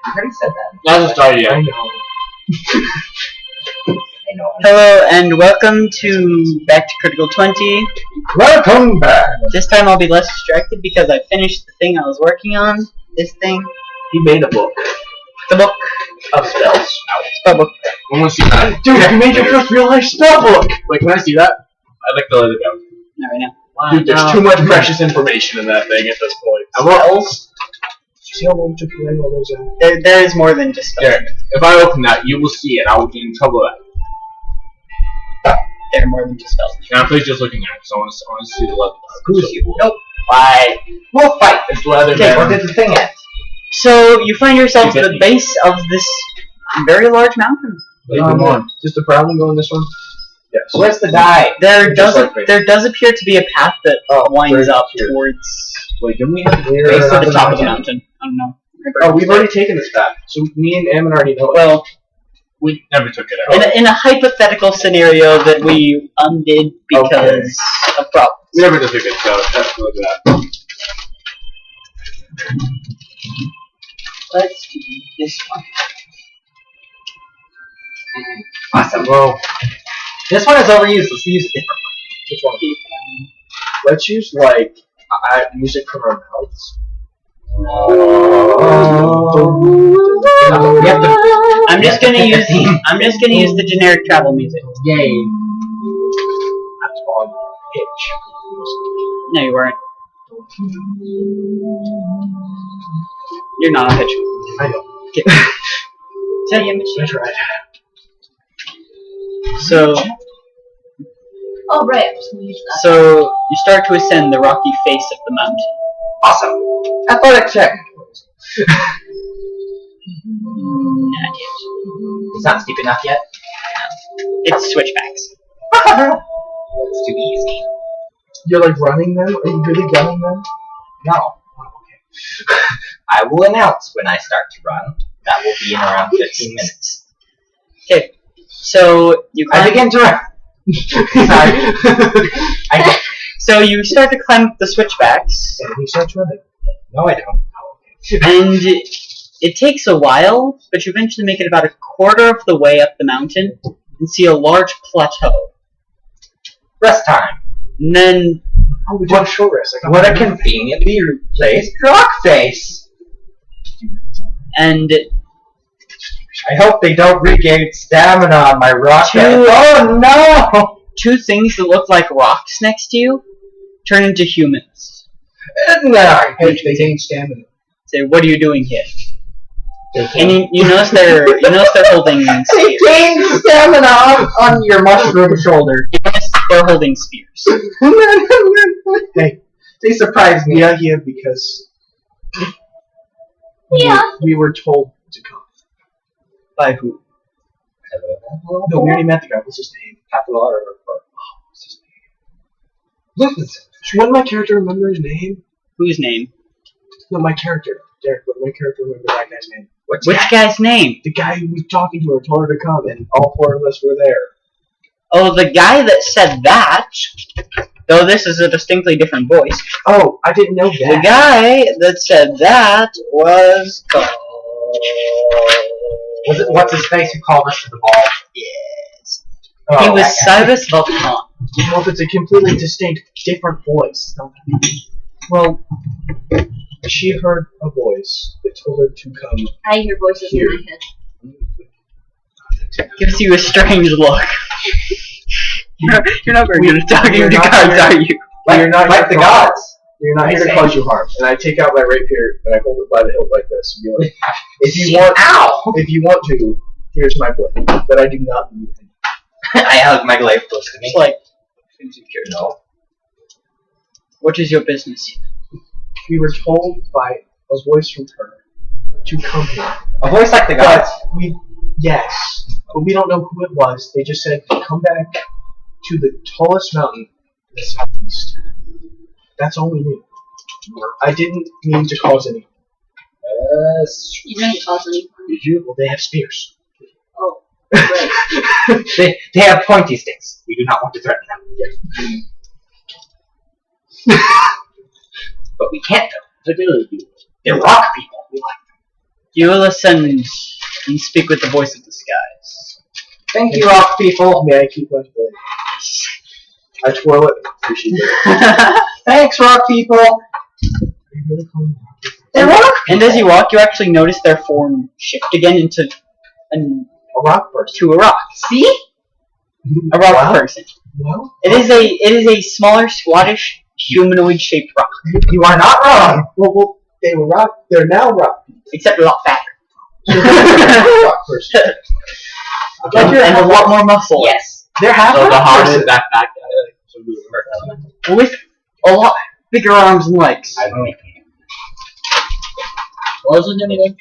I already said that. Hasn't started yet. I know. I know. Hello and welcome to Back to Critical 20. Welcome back. This time I'll be less distracted because I finished the thing I was working on. This thing. He made a book The book. of spells. Spell book. I want to see that. Dude, you made your first real life spell book. Wait, can I see that? I'd like to let it go. Not right now. Dude, there's too much precious information in that thing at this point. Spells? See how long it took you to write all those out? There is more than just spells. Here, if I open that, you will see it. I will get in trouble with that. There are more than just spells. Now, please just looking at it, so I want to see the leather. Who's you? Nope. Why? We'll fight this leather Okay, man. Where did the thing end? So you find yourself at the base of this very large mountain. Come on. Is the problem going this one? Yes. Where's the die? There Just does like me. there does appear to be a path that winds right up here. towards Wait, didn't we have base of the top of the mountain. I don't know. Oh, we've already taken this back. So me and Ammon already know it. Well, We never took it out. in a hypothetical scenario that we undid because of problems. We never took it, so that's look at that. Let's do this one. Awesome. Well, this one is overused. Let's use a different one. Which one? Let's use like music from our mouths. We have to. I'm just gonna use the generic travel music. Yay. That's on pitch. No, you weren't. You're not on pitch. I know. Tell you, That's right. So Oh, right. I'm just gonna use that. so you start to ascend the rocky face of the mountain. Awesome. Athletic check. Not yet. It's not steep enough yet. It's switchbacks. It's too easy. You're like running them? Are you really running them? No. Oh, okay. I will announce when I start to run. That will be in around 15 minutes. Okay. So you I climb, begin to run. Sorry. so you start to climb up the switchbacks, And he starts running. No, I don't. Oh, okay. and it takes a while, but you eventually make it about a quarter of the way up the mountain and see a large plateau. Rest time. And then Oh, we did short rest. What a conveniently placed rock face. and I hope they don't regain stamina on my rock Two- face. Oh no! two things that look like rocks next to you turn into humans. No, they gain stamina. Say, what are you doing here? They And you notice they're holding They spears. gain stamina on your mushroom shoulder. You notice they're holding spears. They surprised me. Yeah, because Yeah. we were told to come. By who? No, we already met the guy. What's his name? What's his name? Wouldn't my character remember his name? Whose name? No, my character. Derek, would my character remember that guy's name? Which guy's name? The guy who was talking to her told her to come, and all four of us were there. Oh, the guy that said that, though this is a distinctly different voice, Oh, I didn't know the that. guy that said that was called... Was it what's his face who called us to the ball? Yes. Oh, He was that guy. Cyrus Volcan. Well, if it's a completely distinct, different voice. Well, she heard a voice that told her to come. I hear voices in my head. Gives you a strange look. You're not very good at talking You're to not gods, very- are you? You're not like the gods. You're not I here to say. cause you harm. And I take out my rapier and I hold it by the hilt like this. And be like, if you want, if you want to, here's my blade. But I do not need it. I hug my glaive close to me. It's like, No. what is your business? We were told by a voice from her to come here. A voice like the gods. Yes, but we don't know who it was. They just said come back to the tallest mountain in the southeast. That's all we knew. I didn't mean to cause any. You didn't cause any. Did you? Well, they have spears. Oh, right. They have pointy sticks. We do not want to threaten them. But we can't though. They're rock people. We like them. You listen and speak with the voice of the skies. Thank you, rock people. May I keep my blade? I twirl it. Appreciate it. Thanks, rock people. Are you really calling me rock people? They're rock And as you walk, you actually notice their form shift again into A rock person. to a rock. See? A rock Wow. person. Well, It is a smaller, squattish, humanoid-shaped rock, You are not wrong. well, they were rock. They're now rock people. except a lot fatter Rock person. and a lot more muscle. Yes. They're half So the rock hardest person. that guy. So we were With a lot bigger arms and legs. I don't know. What was it again?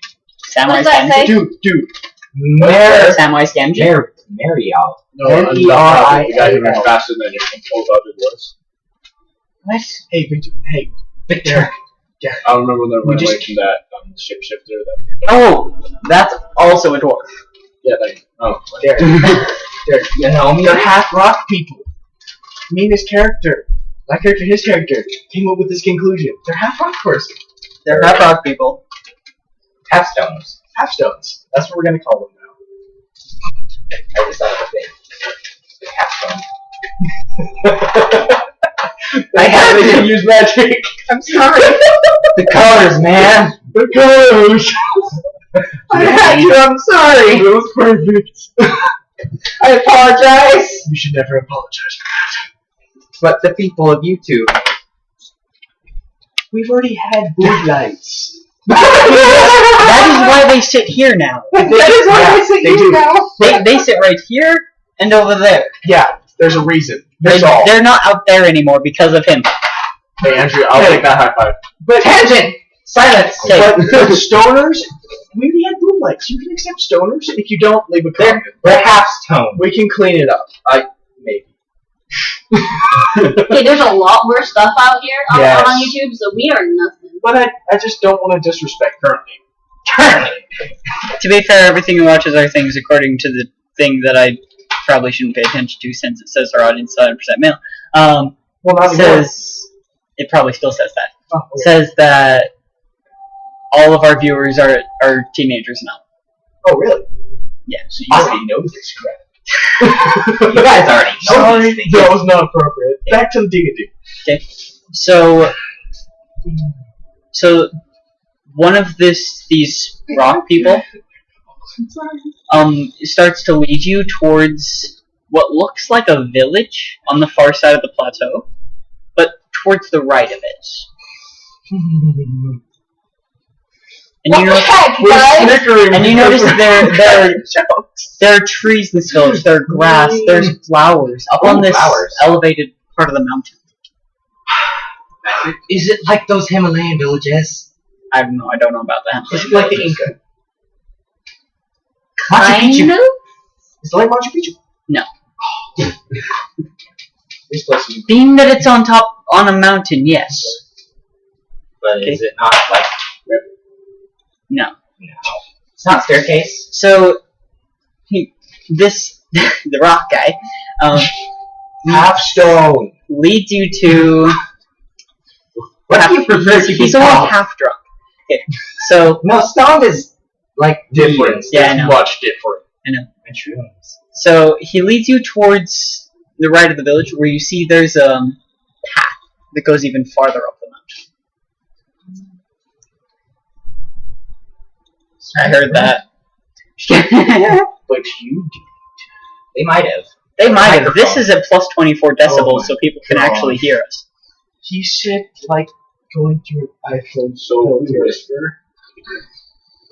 Samurai What does that say? Scamji. Dude. Samurai Scamji. Marial. No, N-E-R-I-A-L. the guy who ran faster than you can pull out his voice. What? Hey, Victor. Hey, Victor. I remember when they We ran just- away from that shapeshifter. Oh, that's also a dwarf. Yeah, like there. There. You know me. They're half rock people. Me and his character. My character and his character came up with this conclusion. They're half rock person. They're half rock people. Half stones. Half stones. That's what we're gonna call them now. I just thought of a thing. Half stone. I had to. use magic. I'm sorry. The colors, man. The colors. I had you. I'm sorry. It was perfect. I apologize. You should never apologize. But the people of YouTube. We've already had boob lights. That is why they sit here now. That is why I say they you do. now. They sit right here and over there. Yeah, there's a reason. They, That's all. they're not out there anymore because of him. hey Andrew, I'll take that high five. But tangent. Silence. Okay. But stoners, we already had boob lights. You can accept stoners. If you don't, leave a comment. We're half stone. We can clean it up. Maybe. Okay, there's a lot worse stuff out here on Yes. YouTube, so we are nothing. But I just don't want to disrespect currently. To be fair, everything you watch is our things according to the thing that I probably shouldn't pay attention to since it says our audience is 100% male. Well, not anymore. It probably still says that. Oh, okay. Says that all of our viewers are teenagers now. Oh, really? Yeah. So you already know this crap. You guys already know Sorry, these things. that was not appropriate. Back to the D&D. Okay. So one of these rock people starts to lead you towards what looks like a village on the far side of the plateau, but towards the right of it. And you What the notice, heck, We're guys? snickering. and you notice because there are trees in this village. There are grass. There's flowers up on this flowers. elevated part of the mountain. Is it like those Himalayan villages? I don't know. I don't know about that. Is it like the Inca? Machu Picchu. Kind of? Is it like Machu Picchu? No. This place is Being that it's on top on a mountain, yes. But Okay. is it not like No. It's not staircase. So the rock guy half stone. leads you to. What do you prefer to be He's only called? half drunk. Okay. So No, stone is like Different. Yeah, I It's know. much different. mushrooms. So he leads you towards the right of the village, where you see there's a path that goes even farther up the mountain. I heard that. But you They might have. They might have. Microphone. This is at plus 24 decibels, Oh my so people can God. actually hear us. He said like going through an iPhone So filter. whisper.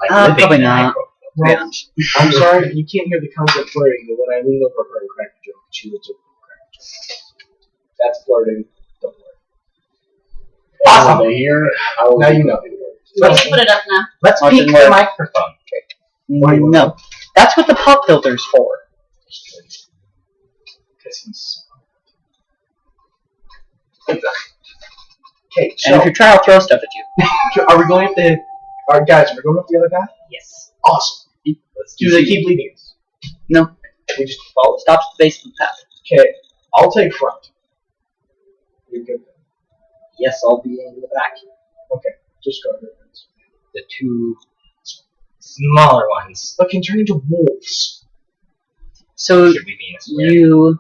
Like Uh, living probably in a not. micro- To be honest. I'm sorry, you can't hear the concept flirting, but when I leaned over her and cracked a joke, she was a cracked a joke. That's flirting. Don't worry. Awesome. They hear how Now you know. Let's put it up now. Let's Watch it peek work. the microphone. No. That's what the pop filter's for. Because he's. Okay, And so if you try, I'll throw stuff at you. are we going up the? Alright, guys, we're going up the other path. Yes. Awesome. Let's Do they keep leading us? No. We just follow. Stop at the base of the path. Okay, I'll take front. You're good. Yes, I'll be in the back. Okay, just go ahead. The two Smaller ones. But can turn into wolves. So Should we be in a square? you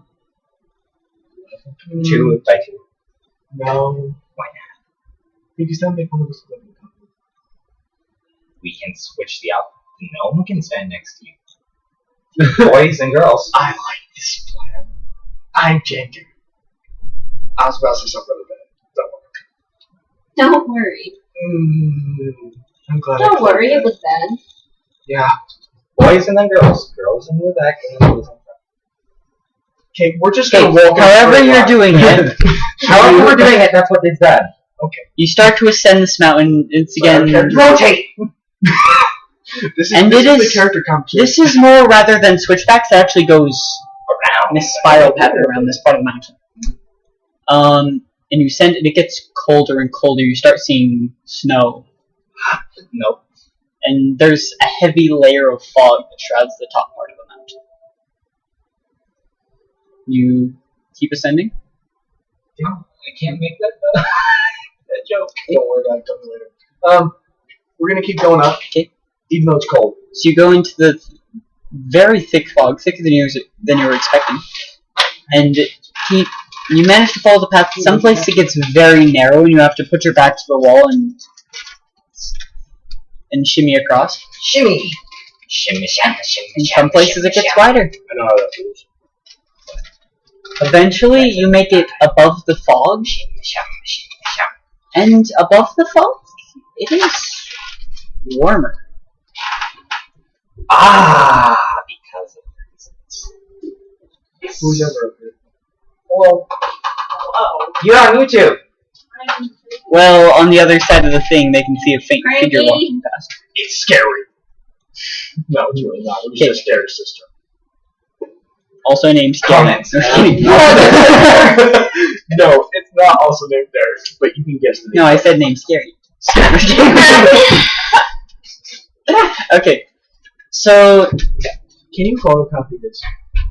2 by 2. No. Why not? Because that'll make one of us live in company. We can switch the outfit. No one can stand next to you. Boys and girls. I like this plan. I'm changing. I was about to say something really bad. Don't Don't worry. worry. I'm glad. Don't worry, it was bad. Yeah. Boys and then girls. Girls in the back and then boys in front. Okay, we're just gonna walk. however you're doing it, However we're doing it, that's what they've done. you start to ascend this mountain. It's again. Rotate! This is, And this it is is- the character competition. This is more rather than switchbacks. It actually goes Around. in a spiral pattern around this part of the mountain. And you send it. It gets colder and colder. You start seeing snow, Nope. and there's a heavy layer of fog that shrouds the top part of the mountain. You keep ascending. I can't make that, that joke. Don't worry about it. Tell me later. We're gonna keep going up. Okay. Even though it's cold. So you go into the very thick fog, thicker than you were expecting, and you manage to follow the path. Some places it gets very narrow, and you have to put your back to the wall and shimmy across. Shimmy! Shimmy, shimmy, shimmy, In shimmy, some places shimmy, it gets shimmy. wider. I know how that feels. Eventually, you make it above the fog, Shimmy, shimmy, shimmy, shimmy. and above the fog, it is warmer. Ah, because of reasons. Who's ever up here? Hello. You're on YouTube. Well, on the other side of the thing, they can see a faint figure Frankie? walking past. It's scary. No, it's really not. It was Okay. just scary sister. Also named Scary. Comments. No, it's not also named Derek, but you can guess the name. No, I said named Scary. Okay, so Can you photocopy this?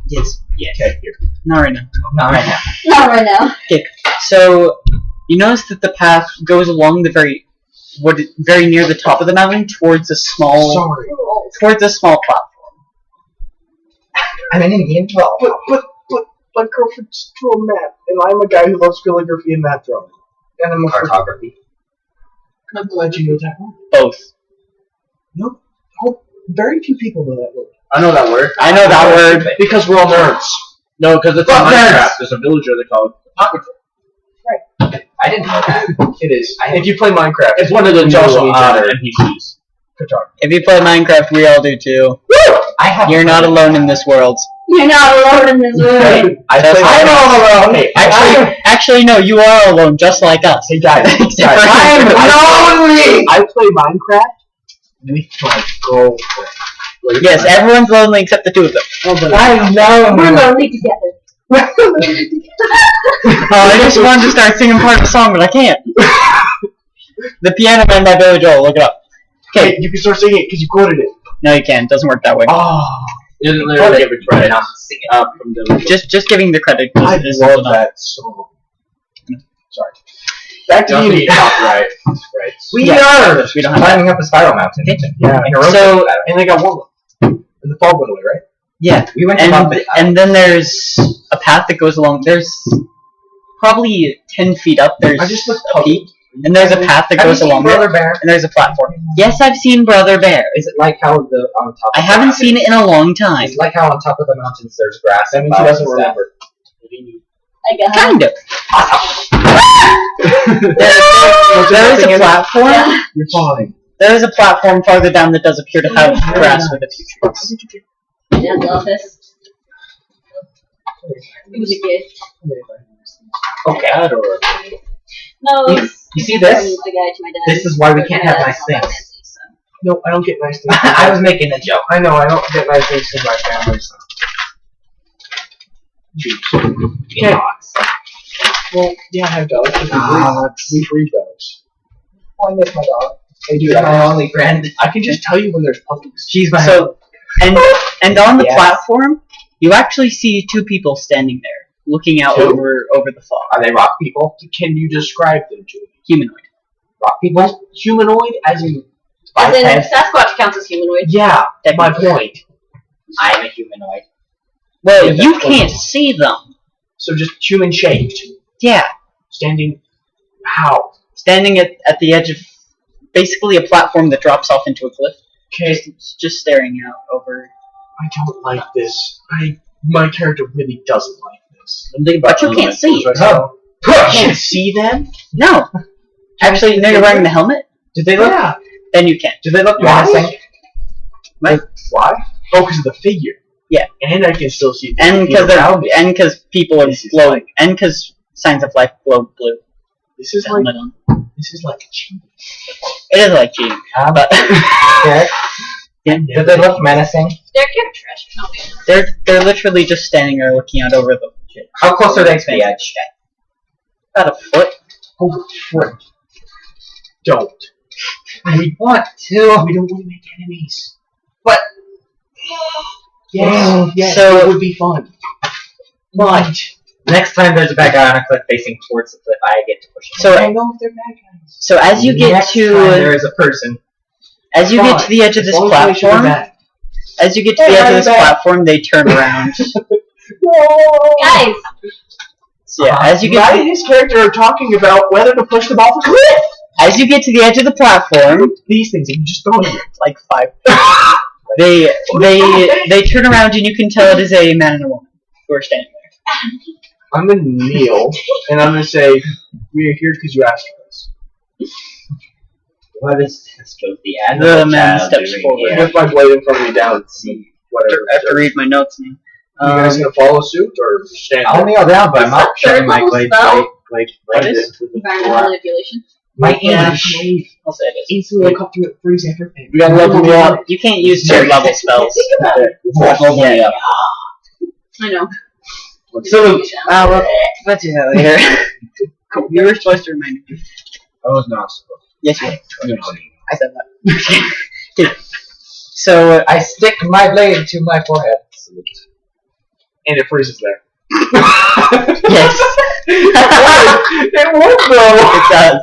yes, Okay, here. not right now. Not right now. Not right now. So you notice that the path goes along the very near the top of the mountain towards a small Sorry. platform. I'm an Indian 12. But my girlfriend's drew a map, and I'm a guy who loves calligraphy and map drawing. And I'm a Cartography. I'm glad you know that one. Both. Nope. Oh, very few people know that word. I know that word. I know that word. Because we're all nerds. No, because it's in Fuck nerds. Minecraft. There's a villager they call it Photographer. I didn't know that. It is. If you play Minecraft, It's one of the It's new also NPCs. photography. If you play Minecraft, we all do too. I have. You're not alone in this world. You're not alone in this world. I'm all alone. Hey, Actually, no, you are alone, just like us. Hey guys, Except for I'm him. lonely. I play Minecraft with my girlfriend. Like, Yes, everyone's lonely except the two of them. I'm lonely. We're lonely together. Oh, I just wanted to start singing part of the song, but I can't. The Piano Man by Billy Joel, look it up. Hey, you can start singing it because you quoted it. No, you can't. Doesn't work that way. Oh, Isn't But there it- give it credit Not singing. from the Just giving the credit. I is love enough. that song. Sorry. Back to Justin you. copyright. Right. We Yeah, are we don't have climbing up a spiral mountain. Okay. Yeah. In a row. So- And they got one. And the fog went away, right? Yeah, We went above it. and then there's a path that goes along. There's probably 10 feet up. There's I just looked a peak, and there's a path that Have you goes seen along Brother it, Bear? and there's a platform. Yes, I've seen Brother Bear. Is it like how the on top? I of haven't the seen it in a long time. It's like how on top of the mountains there's grass. That and means he flowers doesn't and stuff. remember. I guess. Kind of. There is a platform. Yeah. You're fine. There is a platform farther down that does appear to have grass with a few trees. Dad's office. It was a gift. Okay. No, You- it's you see from this? the guy to my dad. This is why we can't have My nice dad's not that things. fancy, so. No, I don't get nice things. I was making a joke. I know, I don't get nice things from my family, so. In box. Well, yeah, I have dogs. Dogs. We breed dogs. Oh, I miss my dog. Hey, dude, You're my only friend. I can just tell you when there's puppies. She's my. So, and on the Yes. platform, you actually see two people standing there, looking out Two? over the fog. Are they rock people? Can you describe them to me? Humanoid. Rock people? Humanoid, as in As in, Biped. Sasquatch counts as humanoid. Yeah, my point. I'm a humanoid. Well, Yeah, you that's can't what- see them. So just human shaped. Yeah, Standing. How? standing at the edge of basically a platform that drops off into a cliff. Okay, Just staring out over. I don't like this. My character really doesn't like this. But you can't see. Oh. Push! Can't see them? No. Actually, no, you're wearing the helmet? Did they look? Yeah. Then you can. Did they look Why? menacing? Why? Oh, because of the figure. Yeah. And I can still see And people around me. because people are This is glow, like- and because signs of life glow blue. This is The like helmet on. this is like cheating. It is like cheating, but Yeah. yeah, Did they look menacing? They're character trash. they're literally just standing there looking out over the How close are they to the edge? about a foot. Oh, frick. Don't. We want to. We don't want to make enemies. But Yes, So- it would be fun. But next time there's a bad guy on a cliff facing towards the cliff, I get to push him. So I don't know if they're bad guys. So as you get next time to there is a person. as you get to the edge of As this long as we make sure they're platform, bad. as you get to the edge of this platform, they turn around. Guys, So yeah, as you get Matt to, and his character are talking about whether to push them off a cliff. as you get to the edge of the platform, These things, you just throw them. like 5. They turn around and you can tell it is a man and a woman who are standing there. I'm gonna kneel and I'm gonna say, "We are here because you asked for us." What is this with the The animal man child steps doing forward. here? With my blade in front of me down and see whatever. I have to read my notes now. You guys gonna follow suit or stand I'll there? kneel down, but I'm Is not that showing third my level blade. spell? What is? environmental manipulation. My Yeah. English. I'll say it is. Instantly cut through it, freeze everything. We got level 1. You can't use third level spells. Yeah. I know. Salute. We'll do that later. You were supposed to remind me. I was not supposed Yes, you were. to. I said that. Okay. So, I stick my blade to my forehead. Salute. And it freezes there. yes. It would though. It does.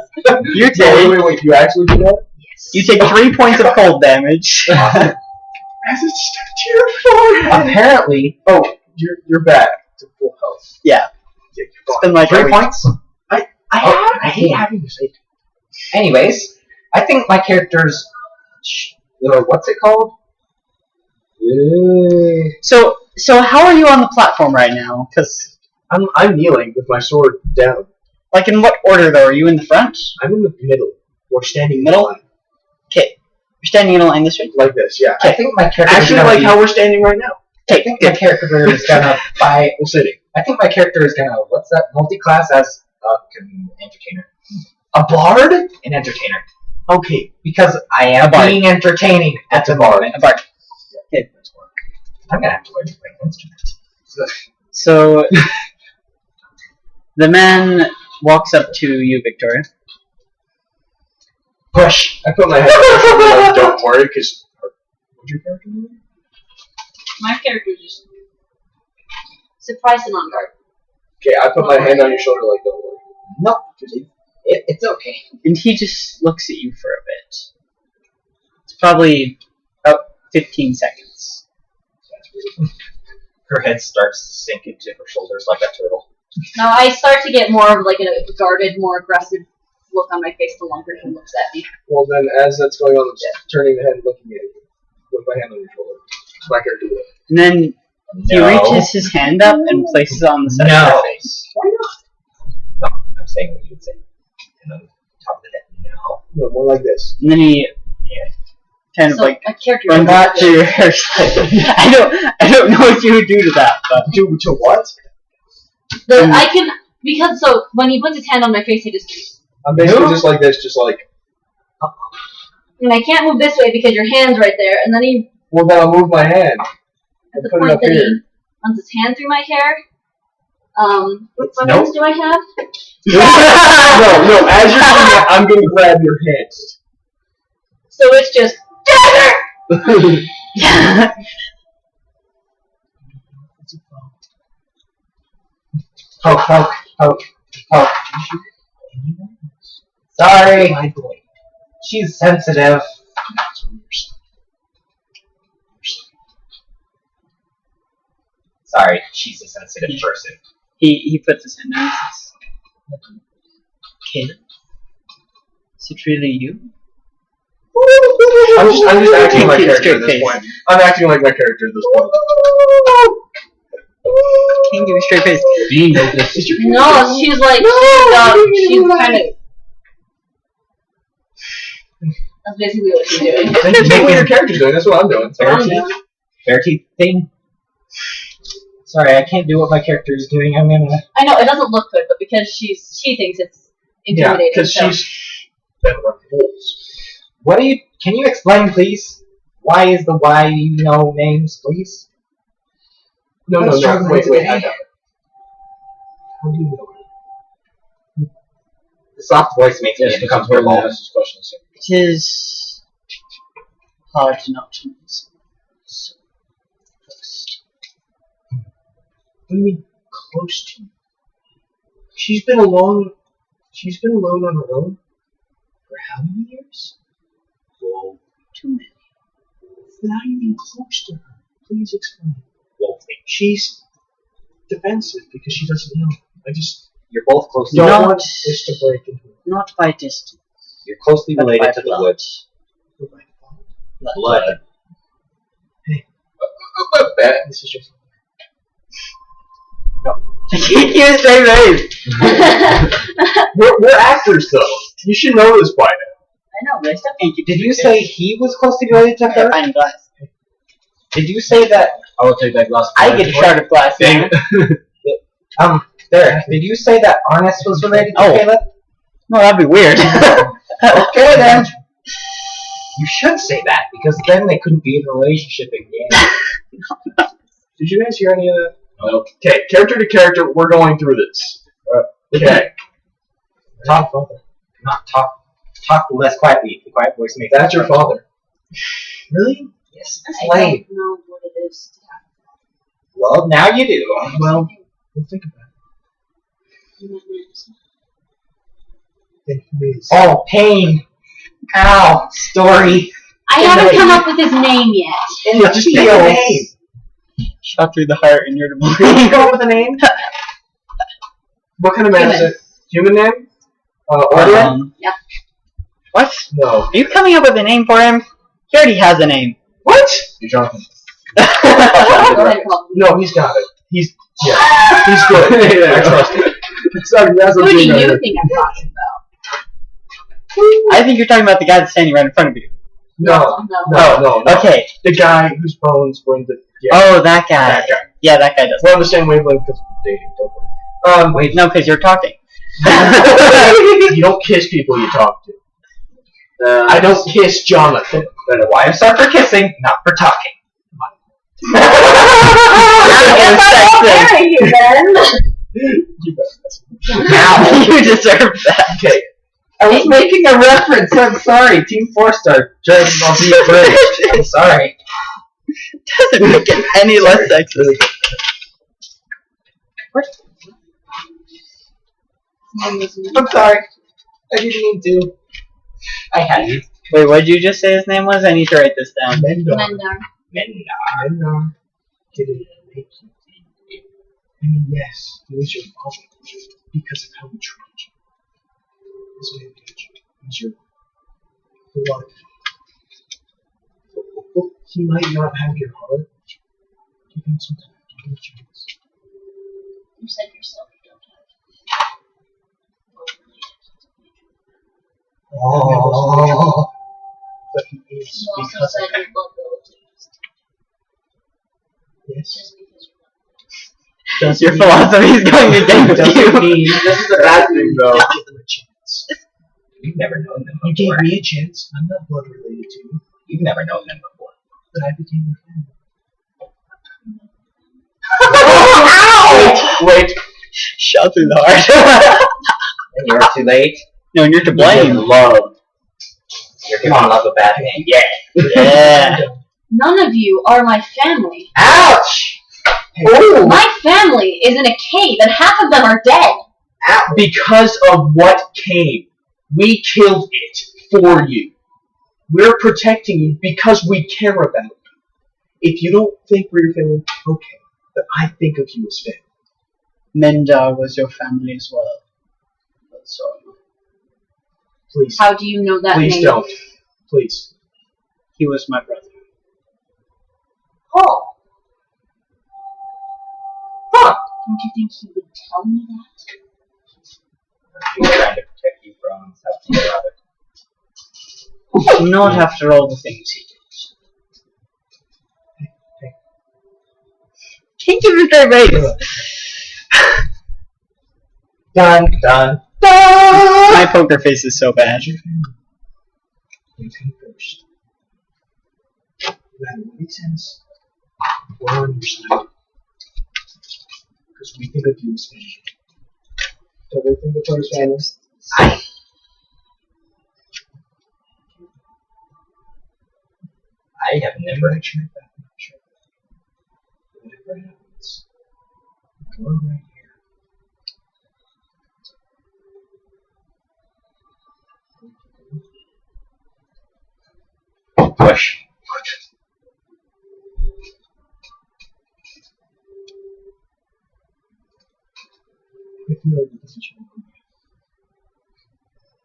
You take, Wait, you actually do that? you take 3 points of cold damage. As it stuck to your forehead. Apparently, You're back to full health. Yeah. Yeah, It's been like 3 a week. points. I hate having to say. Anyways, I think my character's. What's it called? So how are you on the platform right now? Because, I'm kneeling with my sword down. like, in what order, though? Are you in the front? I'm in the middle. We're standing Middle? in line. Okay. You're standing in a line this way? Like this, yeah. I think my character. Actually, like how we're standing right now. I think my character is gonna buy. We're sitting. I think my character is gonna. What's that? Multi-class as entertainer. A bard? An entertainer. Okay. Because I am A bard. being entertaining at the moment. A bard. I'm gonna have to learn to play an instrument. So, the man walks up to you, Victoria. Push. I put my head on like, don't worry, because... What's your character name? My character is just surprised and on guard. Okay, I put my hand on your shoulder like, don't worry. No, it's okay. And he just looks at you for a bit. It's probably about 15 seconds. Her head starts to sink into her shoulders like a turtle. Now I start to get more of like a guarded, more aggressive look on my face the longer he looks at me. Well, then, as that's going on, I'm turning the head and looking at you. With my hand on your shoulder. It's my character do it. And then he No. reaches his hand up and places it on the side of No. her face. Why not? No, I'm saying what you would say. And on top of the head, no. No, more like this. And then he kind of So like my character runs does up to your hair. I don't know what you would do to that, but Do to what? I can because so when he puts his hand on my face, I just I'm basically No. just like this, just like... and I can't move this way because your hand's right there. And then he Well, then I'll move my hand. at And the put it point up that here. he runs his hand through my hair. What Nope. buttons do I have? No, as you're doing that, I'm going to grab your hands. So it's just Poke, poke, poke, poke. Sorry. She's sensitive. Sorry, she's a sensitive person. He puts his hand down. Kid, is it really you? I'm just acting like my Straight character at this face. point. I'm acting like my character at this point. Can't give you a straight face. Do you know this? No, she's like, she's kind of. That's basically what she's doing. Make what your character's doing. That's what I'm doing. Fair teeth thing. Sorry, I can't do what my character is doing. I'm gonna. I know, it doesn't look good, but because she thinks it's Yeah, intimidating. because so. she's been around holes. What do you? Can you explain, please? Why is the why you know names, please? No, Let's try wait, that I today. got it. How do you know it? The soft voice makes me Yes, because we're uncomfortable. ask this question. It is hard not to miss. So close. What do you mean close to you? She's been alone on her own for how many years? Well, Too many. Not even close to her. Please explain. well, She's defensive because she doesn't know. you're both close. Don't Not- want this to break into Not by distance. You're closely But related by to the blood. woods. Blood. This is just. I can't give a straight face. We're actors though. You should know this by now. I know, but I still can't keep. Did you say he was closely related to her? Fine glass. Did you say that? I will take that glass. I get a shard of glass. Dang now. Derek, did you say that Arnis was related to Oh. Caleb? No, that'd be weird. Okay then. You should say that because then they couldn't be in a relationship again. Did you guys hear any of that? No. Okay, character to character, we're going through this. Okay. Talk, not talk. Talk less quietly. The quiet voice makes. That's your father. Really? Yes. I Explain. don't know what it is to have. Well, now you do. Well, we'll think about it. Then who is? Oh, pain. Ow. Story. I haven't come up with his name yet. In the Just pick a name. feels. Shot through the heart and you're the Can you come up with a name? What kind of man is Human. it? Human name? Order? Yeah. What? No. Are you coming up with a name for him? He already has a name. What? You're Jonathan. Go ahead, call him. No, he's got it. He's good. I trust him. Sorry, that's Who what do you you know. think I'm talking about? I think you're talking about the guy that's standing right in front of you. No. No. No. Okay. The guy whose bones were in the. Yeah, Oh, that guy. that guy. Yeah, that guy does. We're on the same wavelength because we're dating. Don't worry. Wait, no, because you're talking. You don't kiss people you talk to. I don't kiss Jonathan. Then the wives are for kissing, not for talking. I guess I won't marry you then. Ow. You deserve that. Okay. I was making a reference. I'm sorry. Team 4-star. Judge, I'll be British. I'm sorry. Doesn't make it any less sexist. I'm sorry. I didn't mean to. I had you. Wait, what did you just say his name was? I need to write this down. Mendar. Mendar. Mendar. Did it make you? I mean, yes, it was your father because of how we treated you. This way it was your blood. He might not have your heart. Give him some time. Give him a chance. You said yourself you don't have. Oh. But he is You also because said of that. your blood relatives. Yes. Just because you're Doesn't Your mean- philosophy is going against doesn't you. mean this is a bad thing though. Give them a chance. You've never known them You gave before. me a chance. I'm not blood related to you, You've never known them before. but I became your friend. Ow! Wait. Shot through the heart. And you're too late. No, you're to blame. Love. You're giving love a bad name. Yeah. Yeah. None of you are my family. Ouch! Oh, My family is in a cave, and half of them are dead. because of what came. We killed it for you. We're protecting you because we care about you. If you don't think we're your family, okay. But I think of you as family. Menda was your family as well. So, Please. How do you know that Please name? don't. Please. he was my brother. Oh. Huh. Don't you think he would tell me that? He's trying to protect you from something or other. Not after all the things he did. Can't give it their raise. Dun, dun, dun! My poker face is so bad. You come first. No matter what he says, we're on your side. Because we think of you as family. So we think of us as family. I have never. Whatever happens, we're right here. Push. I feel like this is your way.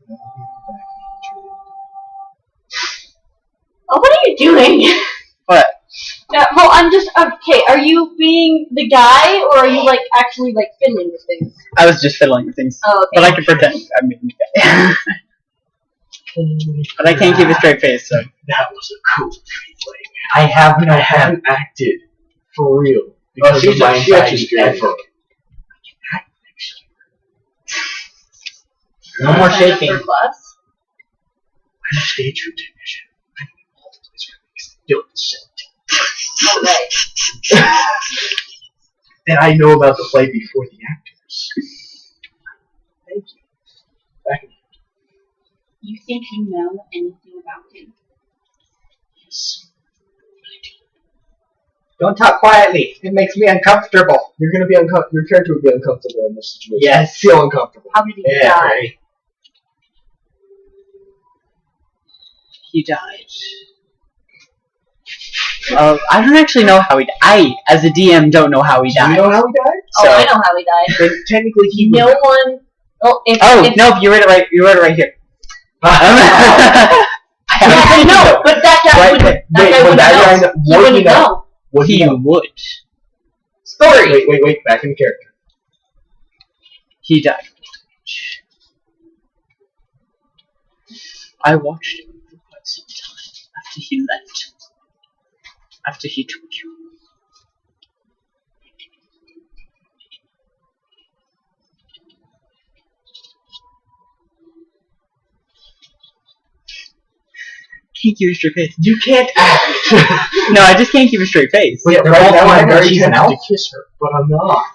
And I'll be back Oh, what are you doing? What? Yeah, well, I'm just okay. Are you being the guy, or are you like actually like fiddling with things? I was just fiddling with things. Oh, okay. But I can pretend I'm being the guy. But I can't keep a straight face, so. That was a cool feeling. I have no I hand. haven't acted for real because she's of my she actually anxiety. scared. Act next year. No more Sign up shaking. for class? I'm a stage room technician. I'm always still set. All right. And I know about the play before the actors. Thank you. Back in You think you know anything about him? yes. Don't talk quietly. It makes me uncomfortable. You're gonna be uncomfortable. Your character would be uncomfortable in this situation. Yes. Feel uncomfortable. How did he Yeah. die? Right. He died. I don't actually know how he died. I, as a DM, don't know how he Do you died. know how he died? Oh, So- I know how he died. But technically, he No would. one. Well, if Oh, nope, you read it right. You wrote it right here. Yeah, no, but that guy Right, wouldn't. That wait, guy would wouldn't that guy know. know- He would he wouldn't know? know. What He would. Story. Wait. Back in character. He died. I watched him for quite some time after he left. After he took you. Can't keep a straight face. You can't act. No, I just can't keep a straight face. Wait, They're right both now I'm women, very she's an tempted elf. to kiss her, but I'm not.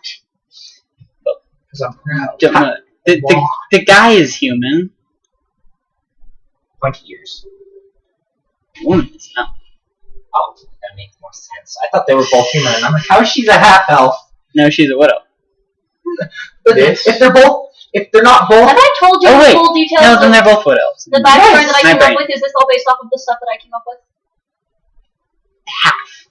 Because I'm proud. Don't know. The guy is human. 20 years. Woman is not. Oh, that makes more sense. I thought they were both human, and I'm like, how is she a half elf? No, she's a widow. But This? if they're not both, Have I told you Oh, the wait. full details No, of then they're both widows. the backstory that I My came brain. up with? Is this all based off of the stuff that I came up with? Half.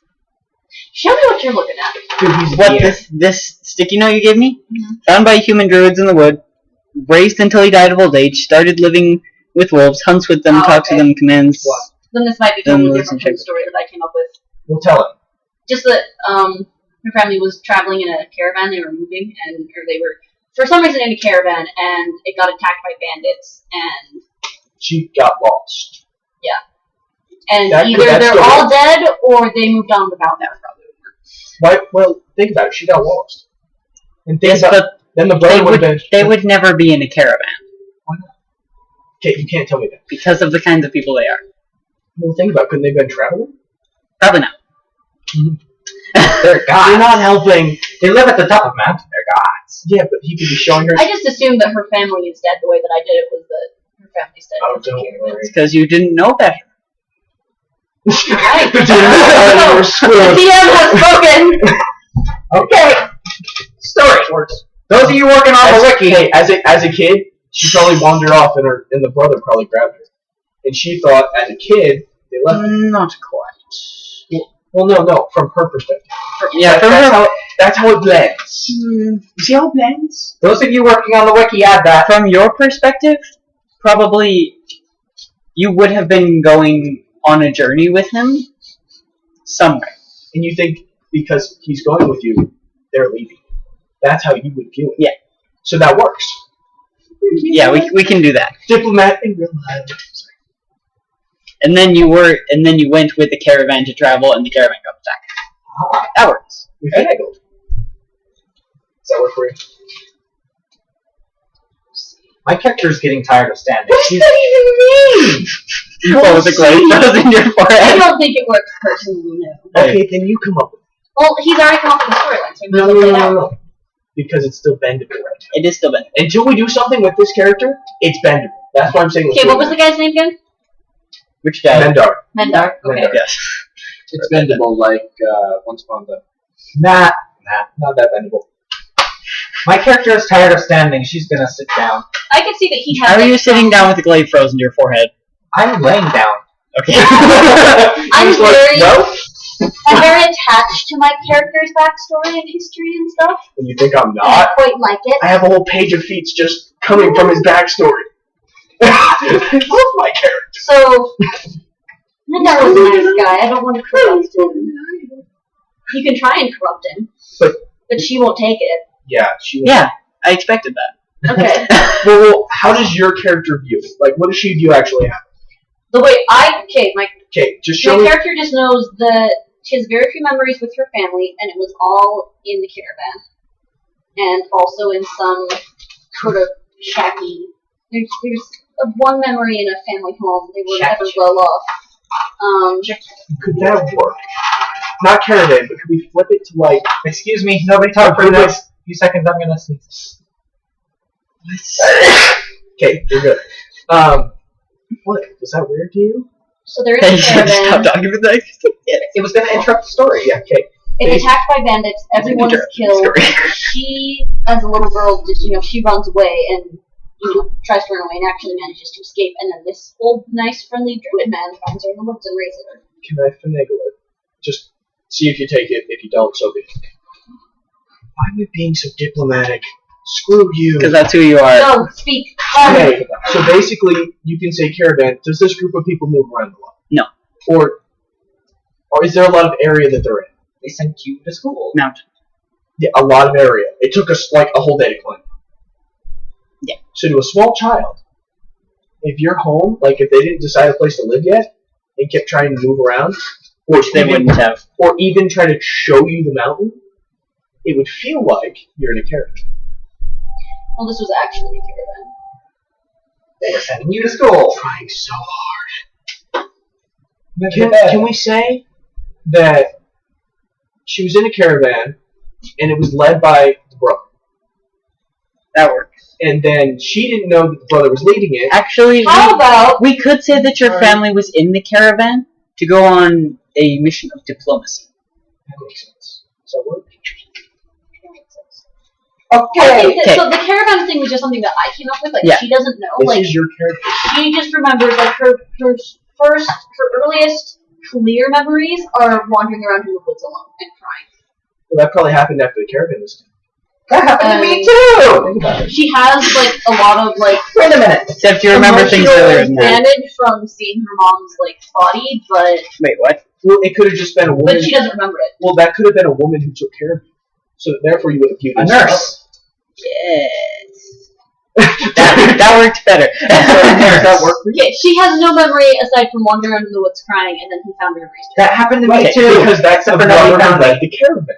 Show me what you're looking at. dude, he's What, weird. this sticky note you gave me? Mhm. Found by human druids in the wood. Raised until he died of old age. Started living with wolves. Hunts with them. Oh, Talks okay. to them. Commands. What? Then this might be Then totally listen, different from the check. story that I came up with. We'll tell him. Just that her family was traveling in a caravan. They were moving, or they were for some reason in a caravan, and it got attacked by bandits. And She got lost. That- either that's they're the- all dead or they moved on without them. Why? Well, think about it. She got lost. And think Yes, about but then the brother they would have would, been. they would never be in a caravan. Okay, you can't tell me that. Because of the kinds of people they are. Well, think about it. Couldn't they have been traveling? Probably not. They're gods. You're not helping. They live at the top of a mountain. They're gods. Yeah, but he could be showing her. I just assumed that her family is dead. The way that I did it was that her family's dead. Oh, It's a don't caravan. worry. It's because you didn't know better. Alright. You were The screwed. DM has spoken. Okay. Story. Those of you working on the As, wiki, hey, as a kid, she probably wandered off, and the brother probably grabbed her. and she thought as a kid they left. Not quite. Well, no, from her perspective. Yeah, from her. That's how it blends. You see how it blends? Those of you working on the wiki add that. From your perspective, probably you would have been going on a journey with him somewhere. And you think because he's going with you, they're leaving. That's how you would view it. Yeah. So that works. Yeah, we can do that. Diplomat in real life. And then you went with the caravan to travel, and the caravan got attacked. That works. We finagled. Does that work for you? My character is getting tired of standing. What does that even mean? Oh, the glade goes in your I forehead. don't think it works personally, no. Okay, then you come up with it. Well, he's already come up with a storyline, so he might as well play it out. No. Because it's still bendable right now. It is still been. Until we do something with this character, it's bendable. That's why I'm saying. Okay, what was the guy's name again? Which guy? Mendar. Mendar. Okay. Mendar. Yes. It's bendable like Once Upon a Time. Nah, not that bendable. My character is tired of standing. She's gonna sit down. I can see that he has. How are like, you sitting some- down with the glade frozen to your forehead? I'm laying down. Okay. I'm He's like, very- no? I'm very attached to my character's backstory and history and stuff. And you think I'm And I not? quite like it. I have a whole page of feats just coming from his backstory. I love my character. So, Mendar was a nice guy. I don't want to corrupt him. You can try and corrupt him, but she won't take it. Yeah, she was. Yeah, I expected that. Okay. Well, how does your character view it? Like, what does she view actually happen? The way my Okay, just show my me. character just knows that she has very few memories with her family, and it was all in the caravan, and also in some sort of shacky. There's one memory in a family home. They were never well off. Could that work? Not caravan, but could we flip it to like? Excuse me, nobody talk for the next few seconds. I'm gonna sneeze. Okay, you're good. What? Is that weird to you? So there Hey, is a stop caravan. talking about that. It was gonna interrupt the story. Yeah. Okay. It's attacked by bandits. Everyone is killed. Story. She, as a little girl, she runs away and tries to run away and actually manages to escape. And then this old, nice, friendly druid man finds her in the woods and raises her. Can I finagle it? Just see if you take it. If you don't, so be it. Why am I being so diplomatic? Screw you. Because that's who you are. No, speak. Okay, so basically, you can say caravan. Does this group of people move around a lot? No. Or is there a lot of area that they're in? They sent you to school. Mountain. Yeah, a lot of area. It took us like a whole day to climb. Yeah. So to a small child, if you're home, like if they didn't decide a place to live yet, and kept trying to move around, Which they wouldn't have. or even try to show you the mountain, it would feel like you're in a caravan. Well, this was actually a caravan. They were sending you to school. Trying so hard. Can we say that she was in a caravan, and it was led by the brother, That works. and then she didn't know that the brother was leading it? Actually, How about we could say that your family was in the caravan to go on a mission of diplomacy. That makes sense. Does that work? I think Okay. so the caravan thing was just something that I came up with. Like Yeah. she doesn't know. This Like is your character. she just remembers like her earliest clear memories are wandering around in the woods alone and crying. Well, that probably happened after the caravan was done. That happened to me Um, too. Think about it. She has like a lot of like Wait a minute. Except you remember things emotional earlier than that. damage from seeing her mom's like body, but Wait, what? Well, it could have just been a woman. she doesn't remember it. Well, that could have been a woman who took care of you. So therefore, you would have viewed it A as nurse. Yes. That worked better. Does that work for you? Okay, she has no memory aside from wandering around in the woods crying, and then he found her and raised her. That happened to me Right, too. because that's the Except for nobody brother who found me. led the caravan.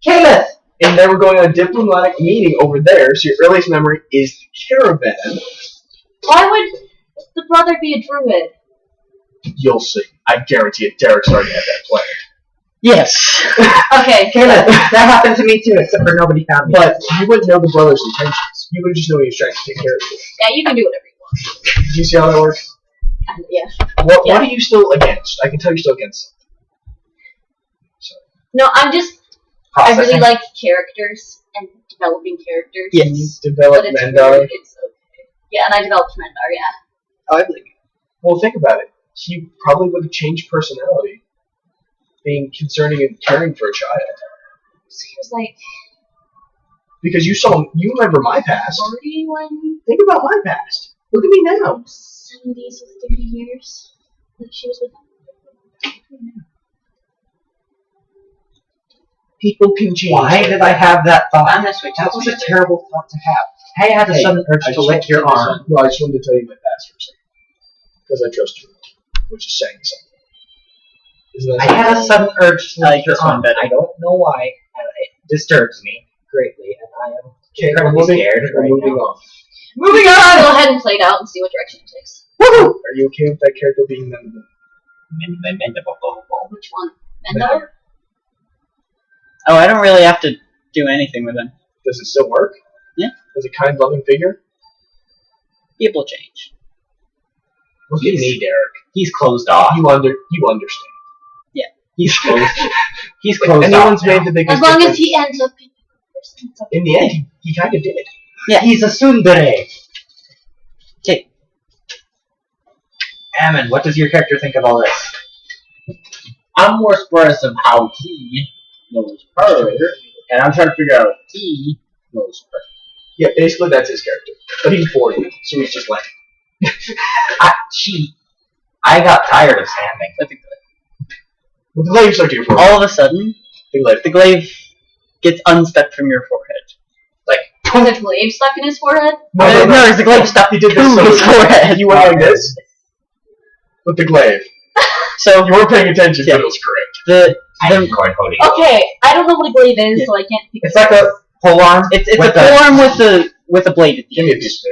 Kenneth. And they were going on a diplomatic meeting over there, so your earliest memory is the caravan. Why would the brother be a druid? You'll see. I guarantee it. Derek's already had that planned. Yes. Okay, Kenneth. That happened to me too, except for nobody found me. But you wouldn't know the brother's intentions. You would just know he was trying to take care of you. yeah, you can do whatever you want. Do you see how that works? Kind of, yeah. What are you still against? I can tell you're still against. No, I really Processing. like characters and developing characters. Yes. Develop But it's Mendar. weird, it's okay. Yeah, and I developed Mendar, yeah. Oh, I believe you. Well, think about it. He probably would have changed personality, being concerning and caring for a child. So he was like Because you remember my past. 40 when Think about my past. Look at me now. 70s with 30 years. Like she was with him. People can change. Why did I have that thought? I'm gonna switch. That was a terrible thought to have. I had a Hey, sudden urge to lick your arm. No, I just wanted to tell you my past for a second. Because I trust you, which is saying something. Isn't that I had a sudden urge to I like lick your this one arm. better. I don't know why. It disturbs me greatly, and I am Okay, we're incredibly moving, scared we're right moving now. on. Moving on! Go ahead and play it out and see what direction it takes. Woohoo! Are you okay with that character being memorable? Which one? Mendar? Oh, I don't really have to do anything with him. Does it still work? Yeah. As a kind, loving figure? People change. Look at me, Derek. He's closed off. You understand. He's closed. He's closed Anyone's off. made now. the biggest As long difference. as he ends up being a person. It's okay. In the end, he kind of did. Yeah. He's a tsundere. Okay. Ammon, what does your character think of all this? I'm more surprised of how he knows her, and I'm trying to figure out if he knows her. Yeah, basically that's his character. But he's 40, so he's just like... I got tired of standing. That's good. Well, the glaive stuck to your forehead. All of a sudden, the glaive gets unstuck from your forehead. Was the glaive stuck in his forehead? No, There's the glaive stuck He did to this so his forehead. You went like this with the glaive. So You weren't paying attention, Yeah. but it was correct. the I'm going holding. Okay, I don't know what a glaive is, Yeah. so I can't pick It's like a pole arm. it's a with pole arm with a blade at the Give me a end. piece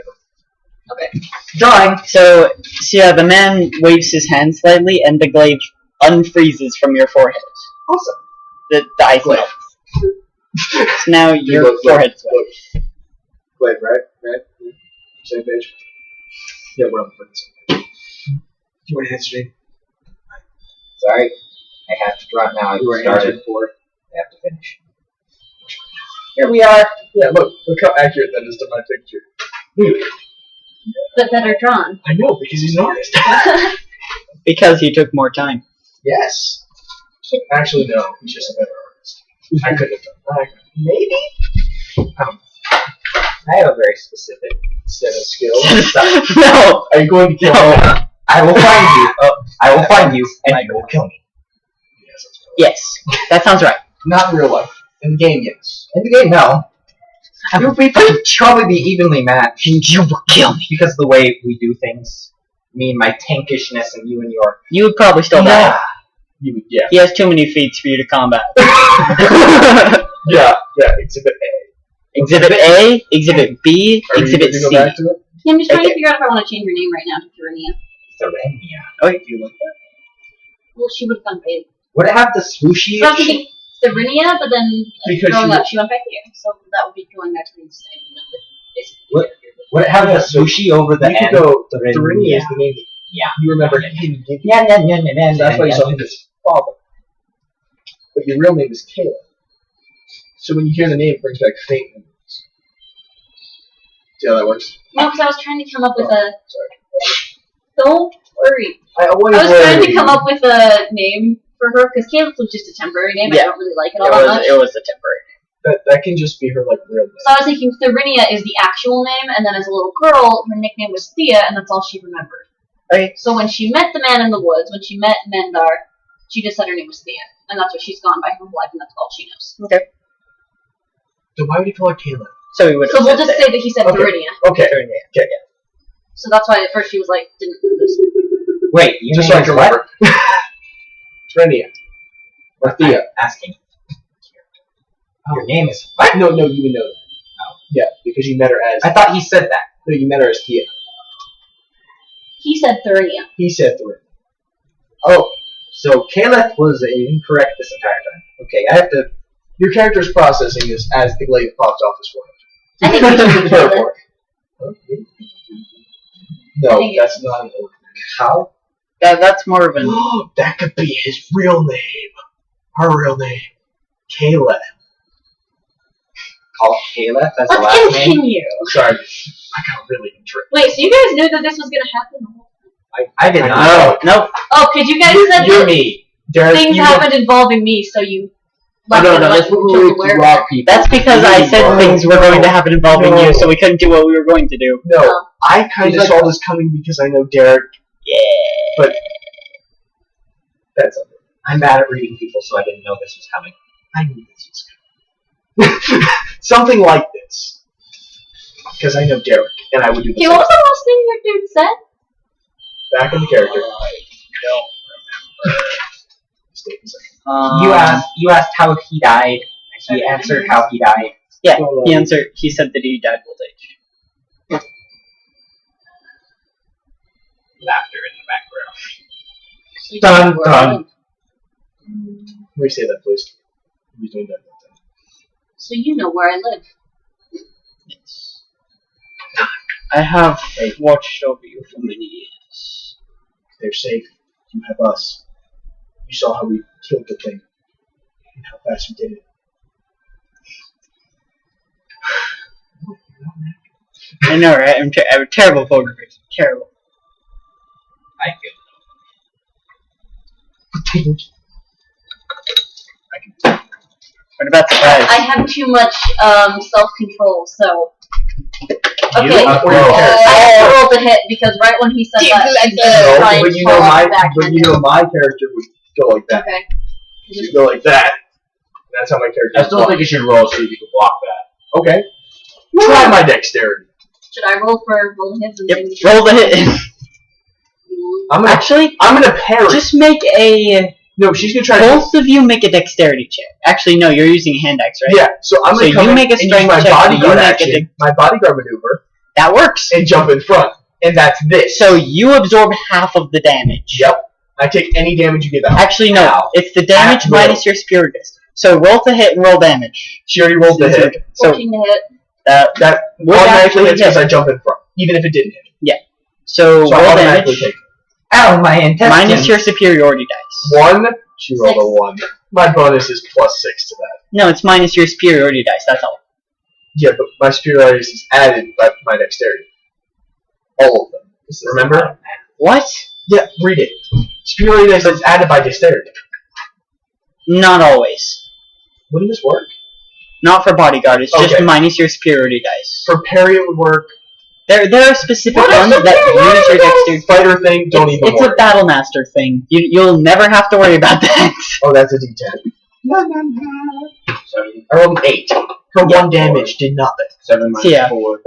of paper. drawing. So yeah, the man waves his hand slightly, and the glaive unfreezes from your forehead. Awesome. The ice Glaive. melts. So now your Look, forehead's wet. look. Glaive, right? Right? Same page? Yeah, we're on the same page. Do you want to answer me? Sorry, I have to draw it now. I You were started. answered for it. I have to finish. Here we are. Yeah, look how accurate that is to my picture. Dude, but better drawn. I know, because he's an artist. Because he took more time. Yes. Actually, no, he's just a better artist. I could have done that. Maybe? I have a very specific Set of skills. No! Are you going to kill No. me? I will find you. I will find you, and you will kill me. Yes, that's right. Yes, that sounds right. Not in real life. In the game, yes. In the game, no. We'd probably be evenly matched. And you will kill me because of the way we do things. Me and my tankishness, and you and your. You would probably still die. You would, yeah. He has too many feats for you to combat. Yeah, Exhibit A. Exhibit A, Exhibit B, Are Exhibit you going to C. go back to it? Yeah, I'm just trying to Okay. figure out if I want to change her name right now to Thurania. Serenia. Okay. Do you like that? Well, she would have gone big. Would it have the swooshy? So I was thinking Thurania, but then Because growing she- up, she went back here. So that would be going back to the same. Would it have the swooshy over the You could end? go, Thurania. Thurania is the name that Yeah. you remember he didn't give you. Yeah. That's why you saw him as his father. But your real name is Caleb. So when you hear the name, it brings back faint memories. See how that works? No, because I was trying to come up with a. Sorry. Don't worry. I always I was trying to worry. come up with a name for her because Caleb was just a temporary name. Yeah. I don't really like it all that much. It was a temporary. That can just be her like real name. So I was thinking Thurinia is the actual name, and then as a little girl, her nickname was Thea, and that's all she remembered. Okay. So when she met the man in the woods, when she met Mendar, she just said her name was Thea, and that's what she's gone by her whole life, and that's all she knows. So why would he call her Caleb? So we would So have we'll said just that. say that he said Okay. Thurinia. Okay. Thurania. So that's why at first she was like, didn't know this. Wait, you Just name so I is can what? remember. Trinia. Or Thea. I'm asking. Your name is what? No, you would know that. Oh. Yeah, because you met her as. I thought he said that. No, you met her as Thea. He said Thurinia. He said Thurinia. Oh, so Caleb was incorrect this entire time. Okay, I have to. Your character's processing this as the glaive pops off his forehead. I think we should kill it. Huh? No, that's not an orc. How? That's more of an. That could be his real name. Her real name. Caleb. Call Caleb as the Let's last name? continue. Sorry, I got really intrigued. Wait, so you guys knew that this was gonna happen? I I did not. No, nope. Oh, because you guys said You're that me. Derek, things you happened involving me, so you left No, it like that's what took we aware of rob it. people. That's because I said things were going to happen involving you, so we couldn't do what we were going to do. No, I kind He's of like- saw this coming because I know Derek. Yeah. But that's okay. I'm bad at reading people, so I didn't know this was coming. I knew this was coming. Something like this. Because I know Derek, and I would do the Okay, what was the last thing your dude said? Back in the character. Stay a second. You asked how he died. He answered how he died. Yeah, he answered. He said that he died old age. Laughter in the background. Dun, dun. Re-say that, please. Who's doing that? So you know where I live. Yes. I have watched over you for many years. They're safe. You have us. You saw how we killed the thing. And how fast we did it. I know, right? I'm a terrible photographer. Terrible. I feel What about surprise? I have too much self-control, so... Okay, You up your I rolled a hit because right when he said that, she's gonna try and but you fall know off my the back but end. you know my character would go like that. Okay. You go like that. That's how my character I would still walk. think you should roll so you can block that. Okay. Try my dexterity. Should I roll for rolling hits and Yep. things? Roll the hit. I'm gonna parry. Just make a. No, she's gonna try to. Both of you make a dexterity check. Actually, no, you're using a hand axe, right? Yeah, so I'm So gonna come you in make a and use strength my check, so you bodyguard make a action, my bodyguard maneuver, That works. and jump in front. And that's this. So you absorb half of the damage. Yep. I take any damage you give out. Actually, no. Ow. It's the damage At will. minus your spirit dice. So roll to hit and roll damage. She already rolled the hit. So 14 to hit. That Would automatically actually hits because hit. I jump in front, even if it didn't hit. So So I roll automatically damage take Ow, my intestines. minus your superiority dice. 1. She rolled a 1. My bonus is +6 to that. No, it's minus your superiority dice. That's all. Yeah, but my superiority is added by my dexterity. All of them. Remember? What? Yeah, read it. Superiority is added by dexterity. Not always. Wouldn't this work? Not for bodyguard. It's just Okay. minus your superiority dice. For parry it would work. There are specific What is ones that superiority use your dice? dexterity. Fighter thing, don't even It's worry. a battle master thing. You'll never have to worry about that. Oh, that's a D10. I rolled an 8. Her 1 damage did nothing. 7 minus Yeah. 4.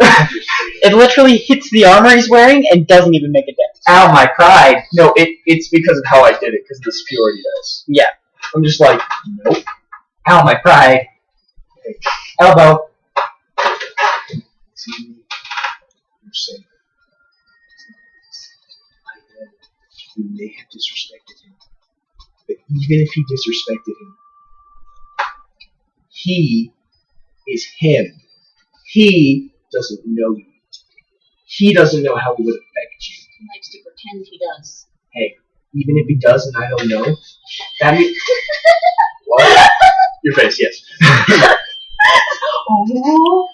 It literally hits the armor he's wearing and doesn't even make a dent. Ow, my pride. No, it's because of how I did it, because of the superiority dice. Yeah. I'm just like, nope. Ow, my pride. Elbow. You're safe. He may have disrespected him. But even if he disrespected him, he is him. He doesn't know you. He doesn't know how it would affect you. He likes to pretend he does. Hey, even if he does and I don't know, that means... What? Your face, yes. Oh.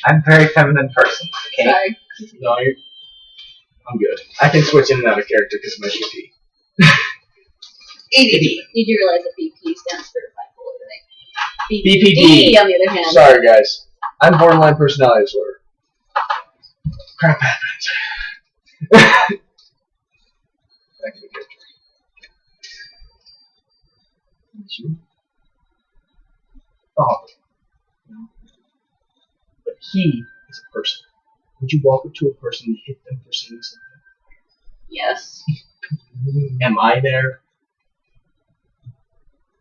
I'm a very feminine person. Okay. Sorry. No, I'm good. I can switch in and out of character because of my GP. EDD. You do realize that BP stands for bipolar, right? BPD. on the other hand. Sorry, guys. I'm borderline personality disorder. Crap happens. Back to the character. You? Oh. No. But he is a person. Would you walk up to a person and hit them for saying something? Yes. Am I there?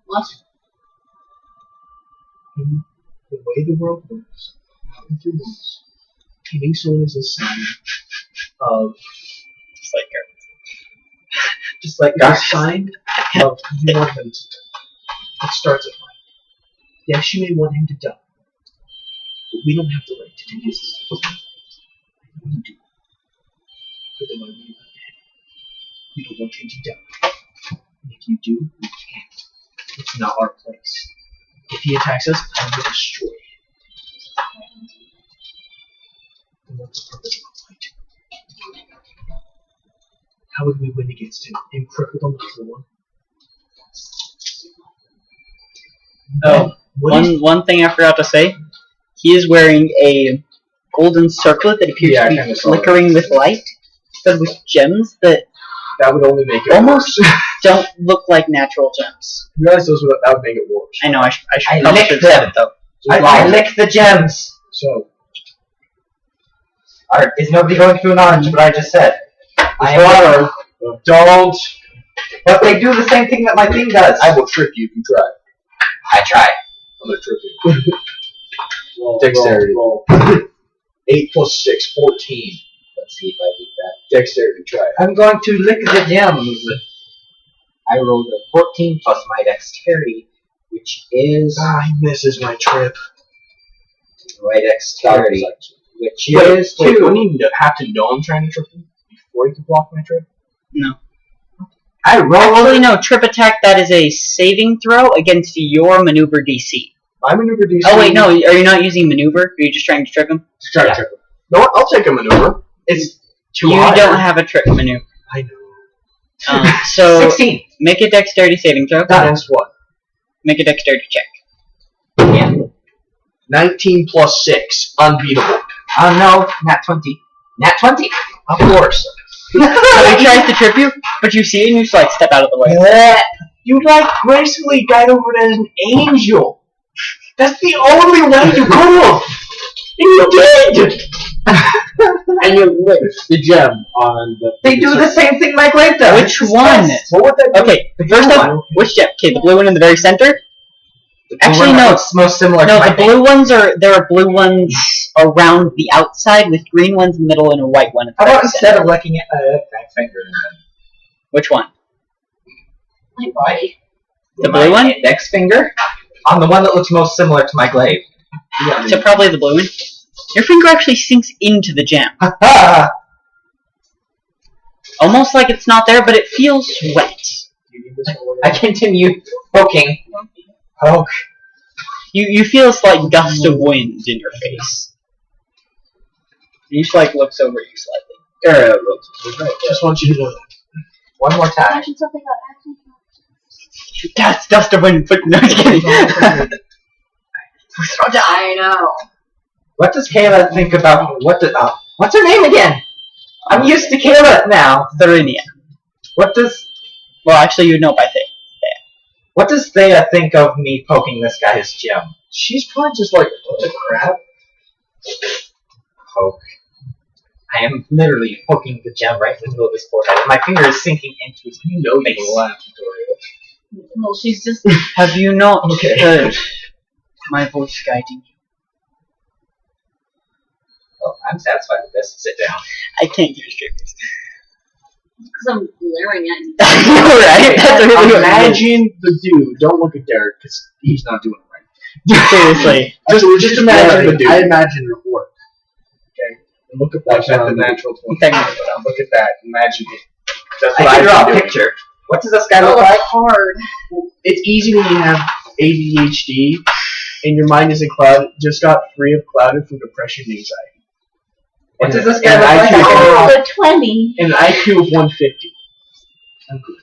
What? In the way the world works, not with your rules, hitting someone is a sign of Just like a sign of you want them to die. It starts a fight. Yes, you may want him to die, but we don't have the right to take his life. I know you do. But then when we are dead, we don't want him to die. And if you do, we can't. It's not our place. If he attacks us, I will destroy him. Then what's the purpose of a fight? How would we win against him? Him crippled on the floor? Oh, What is- one thing I forgot to say. He is wearing a golden circlet that appears Yeah, I to kinda be saw that. flickering with light, filled with gems that That would only make it almost worse. don't look like natural gems. You realize that would make it worse. I know, I should I probably licked should have said them. it though. I licked the gems. So, Is nobody going through knowledge of what I just said? I am water. Don't. But they do the same thing that my thing does. I will trip you if you try. I try. I'm gonna trip you. Roll, Dexterity. roll. 8 plus 6, 14. Let's see if I beat that. Dexterity, try. I'm going to lick the gems. I rolled a 14 plus my dexterity, which is He misses my trip. my dexterity, which Wait, is wait, 2. wouldn't he have to know I'm trying to trip him before he can block my trip? No. I rolled. Actually, no. Trip attack. That is a saving throw against your maneuver DC. My maneuver DC. Oh wait, no. Are you not using maneuver? Are you just trying to trip him? Try to trip him. No, I'll take a maneuver. It's too You high. don't have a trip maneuver. I know. So 16. make a dexterity saving throw. That's what? Make a dexterity check. Yeah. 19 plus 6. Unbeatable. Oh no, nat 20. Nat 20. Of course. So he tries to trip you, but you see it and you just like step out of the way. You gracefully got over it as an angel. That's the only way you could have. And you did. And you licked the gem on the. They do the same thing my glaive does. Which one? What would that do? Okay, first up, which gem? Okay, the blue one in the very center. Actually, no. It's most similar to No, my the thing. blue ones there are blue ones around the outside with green ones in the middle and a white one at the How about very instead center. of licking it, I lick my finger and Which one? My body. The blue one? index finger on the one that looks most similar to my glaive. So probably the blue one. Your finger actually sinks into the gem. Ha Almost like it's not there, but it feels wet. I continue poking. Poke. You feel a slight gust of wind in your face. He just like looks over at you slightly. Just want you to know that. One more time. Imagine something about acting. That's gust of wind. But no, I'm kidding. I know. What does Kayla think about what's her name again? I'm used to Kayla now. Therinia. What does Well, actually, you'd know by thing. Thea think of me poking this guy's gem? She's probably just like, what the crap? Poke. I am literally poking the gem right in the middle of his forehead, and my finger is sinking into his You know face. you will laugh, Victoria. Well, she's just. Have you not Okay. heard my voice guiding you? Well, I'm satisfied with this. Sit down. I can't keep a straight face. Because I'm glaring at you. Right? That's really what it is. Imagine the dude. Don't look at Derek because he's not doing it right. Seriously. Just imagine the dude. I imagine it work. Okay. And look at that. That's the natural 20. Technically. Look at that. Imagine it. That's I what can draw I've a been doing. picture. What does this guy Oh, look like? it's hard. It's easy when you have ADHD and your mind isn't clouded. Just got free of clouded from depression and anxiety. What does this And guy an look like? IQ Oh, the 20. And an IQ of 150. I'm good.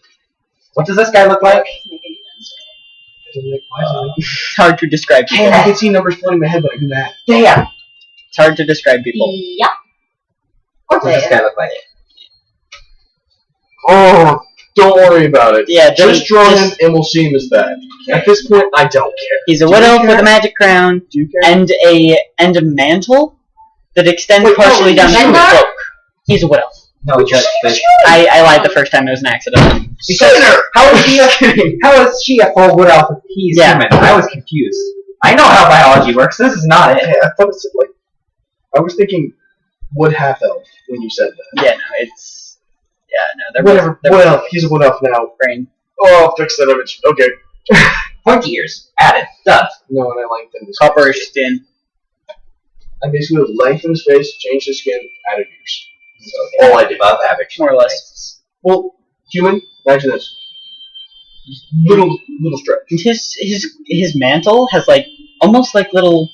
What does this guy look like? Doesn't make any sense. It's hard to describe people. I can see numbers floating in my head, but I do that. Thea. It's hard to describe people. Yeah. What does this guy look like? Oh, don't worry about it. Yeah, Just draw him just- and we'll see him as that. At this point, I don't care. He's a Do wood you elf care? with a magic crown Do you care? and a mantle that extends Wait, no, partially down to his Gender? cloak. He's a wood elf. No, just I lied the first time. It was an accident. because how is she a full wood elf if he's Yeah. human? I was confused. I know how biology works. This is not it. I thought it said, like, I was thinking wood half elf when you said that. Yeah, no, it's no. They're Whatever. They're Wood elf. He's a wood elf now. brain. Oh, I'll fix that image. Okay. Pointy ears. Added. Done. No, and I lengthened his Copper face. skin. I basically lengthened his face, changed his skin, added ears. So, all I did. Above average. More or less. Well, human, imagine this. Just little stretch. And his mantle has like almost like little,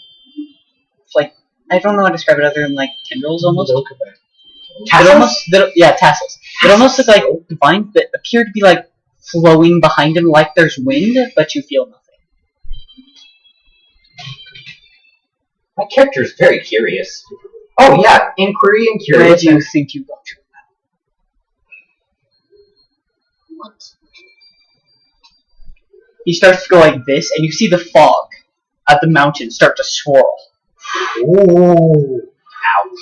like I don't know how to describe it other than like tendrils almost. Don't come back. But almost tassels. It almost looks like vines that appear to be like flowing behind him like there's wind, but you feel nothing. My character is very curious. Oh yeah, inquiry and Where curious. do you think you got to? What? He starts to go like this, and you see the fog at the mountain start to swirl. Ooh. Ouch.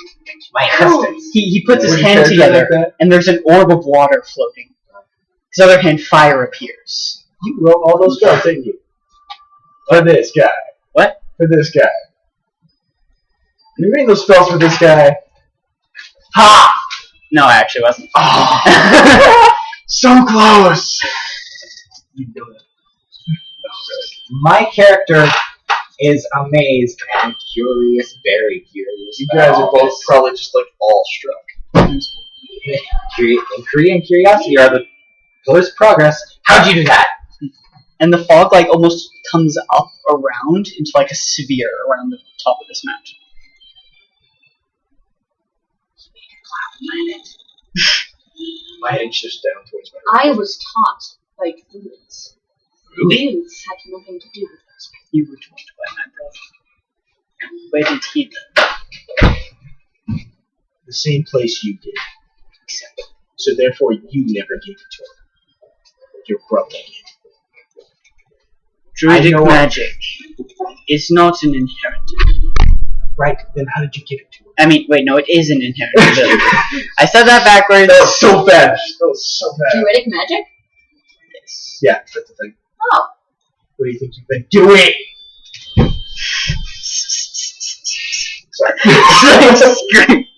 My intestines. He puts his Would hand you character together, like that? and there's an orb of water floating. His other hand, fire appears. You wrote all those spells, didn't you? For this guy. What? For this guy. You reading those spells for this guy? Ha! No, I actually wasn't. Oh, so close! You know that. My character is amazed and curious, very curious. You about guys are all both this. probably just like all struck. Inquiry and curiosity are the pillars of progress. How'd you do that? And the fog like almost comes up around into like a sphere around the top of this mountain. My head shifts down towards my I was taught by druids. Druids had nothing to do with this. You were taught by my brother. Where did he live? the same place you did. So therefore you never gave it to him. Your brother did. Druidic I know- magic is not an inherent. Right, then how did you give it to him? I mean, wait, no, it is an inherent ability. I said that backwards. That was so bad. That was so bad. Druidic magic? Yes. Yeah, that's the thing. Oh. What do you think you've been doing? Sorry.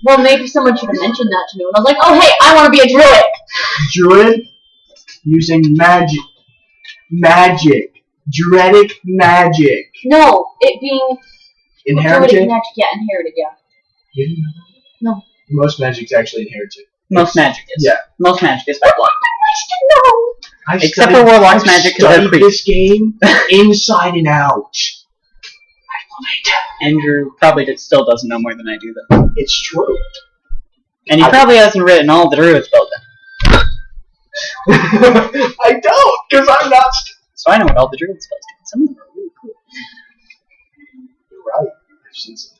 Well, maybe someone should have mentioned that to me when I was like, oh, hey, I want to be a druid! Druid using magic. Magic. Druidic magic. No, it being Inherited? druidic magic, yeah, inherited, yeah. You didn't know that? No. Most magic's actually inherited. Most magic is. Yeah. Most magic is by blood. I wish to know! Except for Warlock's magic, 'cause they're I've studied priests. this game inside and out. Andrew probably still doesn't know more than I do, though. It's true. And he probably hasn't written all the druid spells then. I don't, because I'm not. So I know what all the druid spells do. Some of them are really cool. You're right. I've seen some.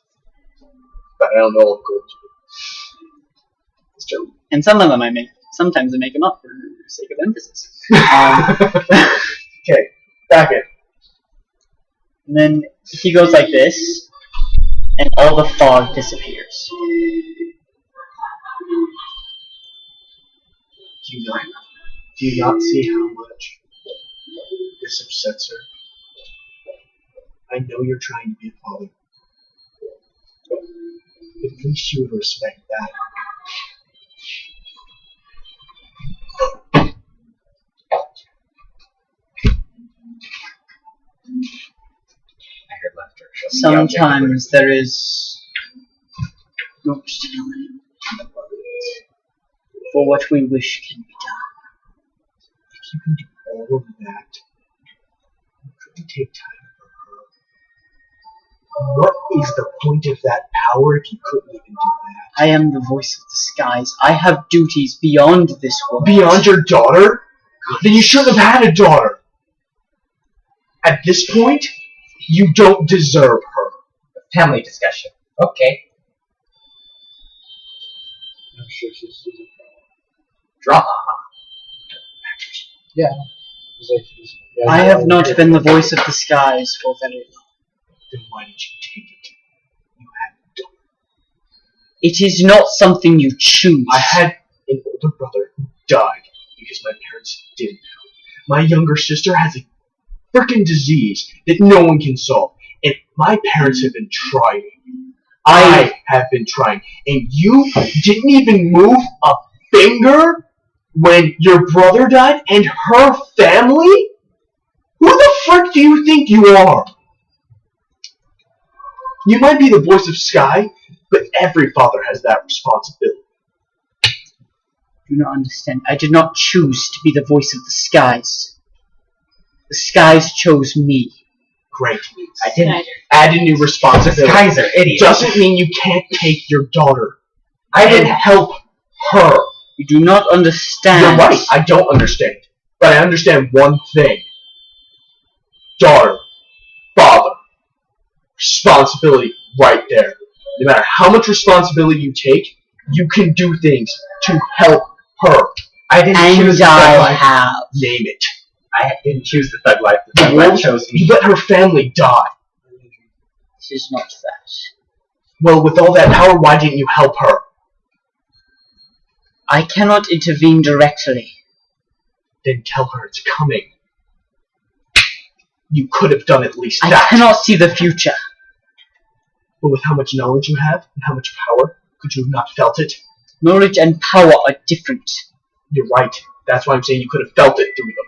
But I don't know all the cool ones. It's true. And some of them sometimes I make them up for the sake of emphasis. Okay, back in. And then he goes like this, and all the fog disappears. Do you not see how much this upsets her? I know you're trying to be a father. At least you would respect that. I heard laughter. Sometimes there is no time for what we wish can be done. If you can do all of that, you couldn't take time for her. What is the point of that power if you couldn't even do that? I am the voice of the skies. I have duties beyond this world. Beyond your daughter? Then you shouldn't have had a daughter. At this point, you don't deserve her. Family discussion. Okay. Drama. Yeah. I have not been the voice of the skies for very long. Then why did you take it? You had a daughter. It is not something you choose. I had an older brother who died because my parents didn't know. My younger sister has a freaking disease that no one can solve. And my parents have been trying. I have been trying. And you didn't even move a finger when your brother died and her family? Who the frick do you think you are? You might be the voice of Sky, but every father has that responsibility. Do not understand. I did not choose to be the voice of the skies. The skies chose me. Great. I didn't. Add a new The responsibility. skies are idiots. Doesn't mean you can't take your daughter I and didn't. help her. You do not understand. You're right, I don't understand. But I understand one thing. Daughter, father, responsibility right there. No matter how much responsibility you take, you can do things to help her. I didn't choose the thug life. Have. Name it. I didn't choose the thug life. The thug life chose me. You let her family die. She's not that. Well, with all that power, why didn't you help her? I cannot intervene directly. Then tell her it's coming. You could have done at least I that. cannot see the future. But with how much knowledge you have and how much power, could you have not felt it? Knowledge and power are different. You're right. That's why I'm saying you could have felt it through them.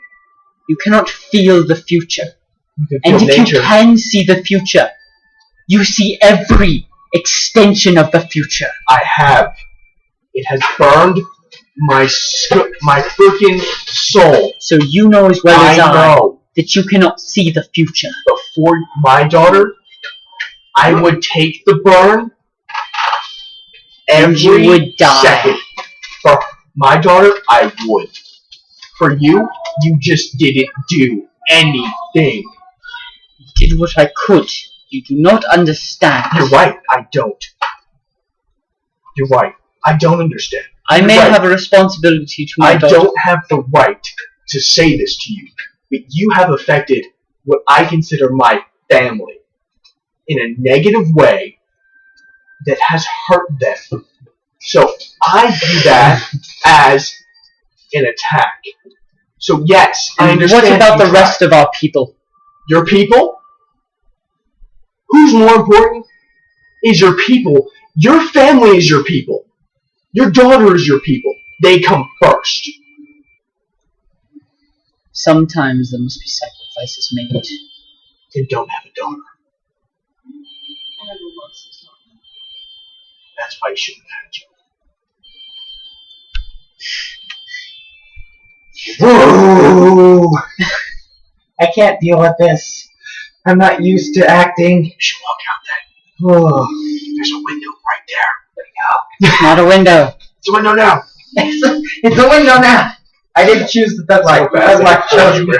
You cannot feel the future. You can And feel if nature. you can see the future, you see every extension of the future. I have. It has burned my freaking soul. So you know as well as I know. that you cannot see the future. Before my daughter, I would take the burn And you every would die. second. For my daughter, I would. For you, you just didn't do anything. Did what I could. You do not understand. You're right, I don't. You're right, I don't understand. I may You're right. have a responsibility to my I daughter. don't have the right to say this to you, but you have affected what I consider my family in a negative way that has hurt them. So I view that as an attack. So yes, I And understand. what about you the rest tried. of our people? Your people? Who's more important is your people. Your family is your people. Your daughter is your people. They come first. Sometimes there must be sacrifices made. They don't have a daughter. Everyone loves his daughter. That's why you shouldn't have had you. Whoa! I can't deal with this. I'm not used to acting. You should walk out then. Oh, There's a window right there. It's not a window. It's a window now. it's a window now. I didn't choose the thug life. The thug life chose me.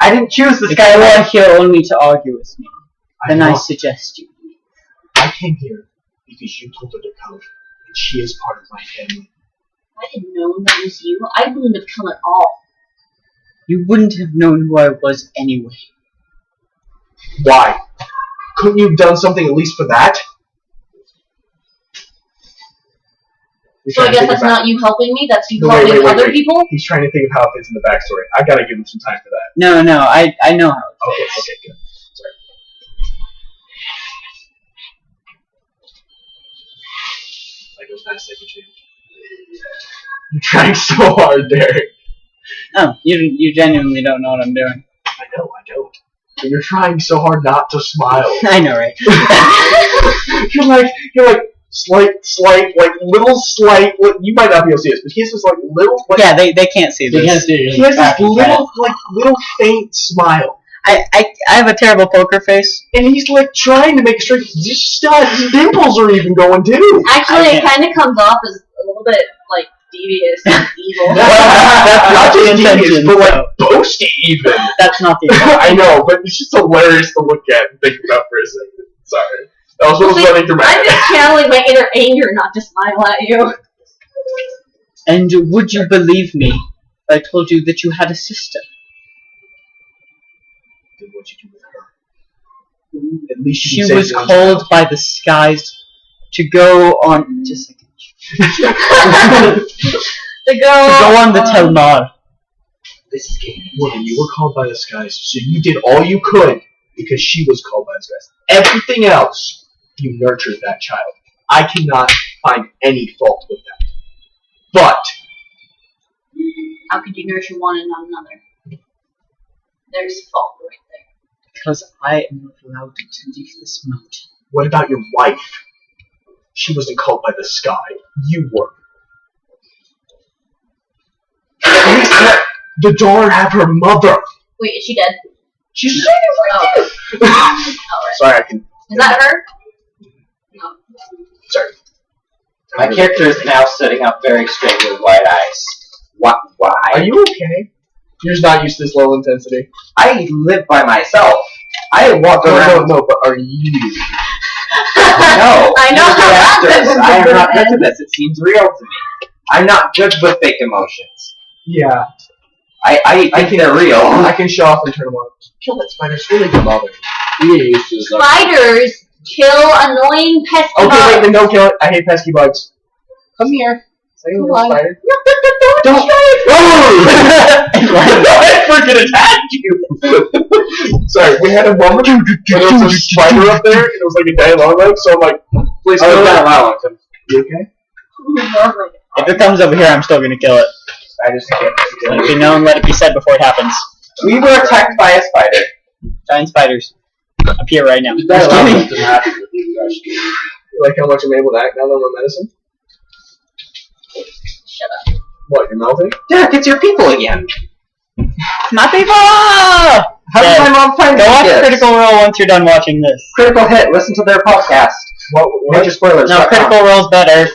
I didn't choose the If you are skyline. here only to argue with me, then I know. suggest you. I came here because you told her to come, and she is part of my family. If I had known that was you, I wouldn't have come at all. You wouldn't have known who I was anyway. Why? Couldn't you have done something at least for that? He's So I trying to guess think that's about- not you helping me, that's you Wait, helping wait, other wait. people? He's trying to think of how it fits in the backstory. I gotta give him some time for that. No, I know how it Okay, fits. okay, good. Sorry. Like those fast like you change. You're trying so hard there. Oh, you genuinely don't know what I'm doing. I know, I don't. But you're trying so hard not to smile. I know, right? you're like slight, like little slight. You might not be able to see this, but he has this like little, like Yeah, they can't see You can't this. see it. he has this little faint smile, I have a terrible poker face. and he's like trying to make a straight. His dimples are even going too. Actually, I it kind of comes off as a little bit, like, devious and evil. That's Not not the just devious, intention. but like so boasty even. that's not the intention. I know, but it's just hilarious to look at and think about for a second. Sorry, that was what was running through my I'm head. just channeling my inner anger not to smile at you. And would you believe me if I told you that you had a sister? Then what'd you do with her? At least She you can was say one called by the skies to go on. Just a second. To go on the Telmar. This is getting woman. You were called by the skies, so you did all you could because she was called by the skies. Everything else, you nurtured that child. I cannot find any fault with that. But How could you nurture one and not another? There's fault right there. Because I am not allowed to leave this mountain. what about your wife? She wasn't called by the sky. You were. At least let the daughter have her mother. Wait, is she dead? She's right there. Alright. Sorry, I can. Is that her? No. Sorry. My character is now sitting up very straight with wide eyes. What? Why? Are you okay? You're just not used to this low intensity. I live by myself. I walk around. No, but are you? No. I know You're how the actors. that I am doesn't not good happen. to this. It seems real to me. I'm not good with fake emotions. Yeah. I think they're real. I can show off and turn them on. Kill that spider. It's really good bother. Spiders kill annoying pesky Okay, wait, bugs. then don't kill it. I hate pesky bugs. Come here. Say Come little on. spider. Don't. I freaking attacked you! Sorry, we had a moment when there was a spider up there, and it was like a day long leg, so I'm like, please kill it. You okay? If it comes over here, I'm still gonna kill it. I just can't. Let it be known, let it be said before it happens. We were attacked by a spider. Giant spiders appear right now. You like how much I'm able to act now that I'm on medicine? Shut up. What, you're melting? Derek, it's your people again. My people! How did my mom find Go watch this? Critical Role once you're done watching this. Critical Hit. Listen to their podcast. What? Major spoilers. No, Critical Role's better.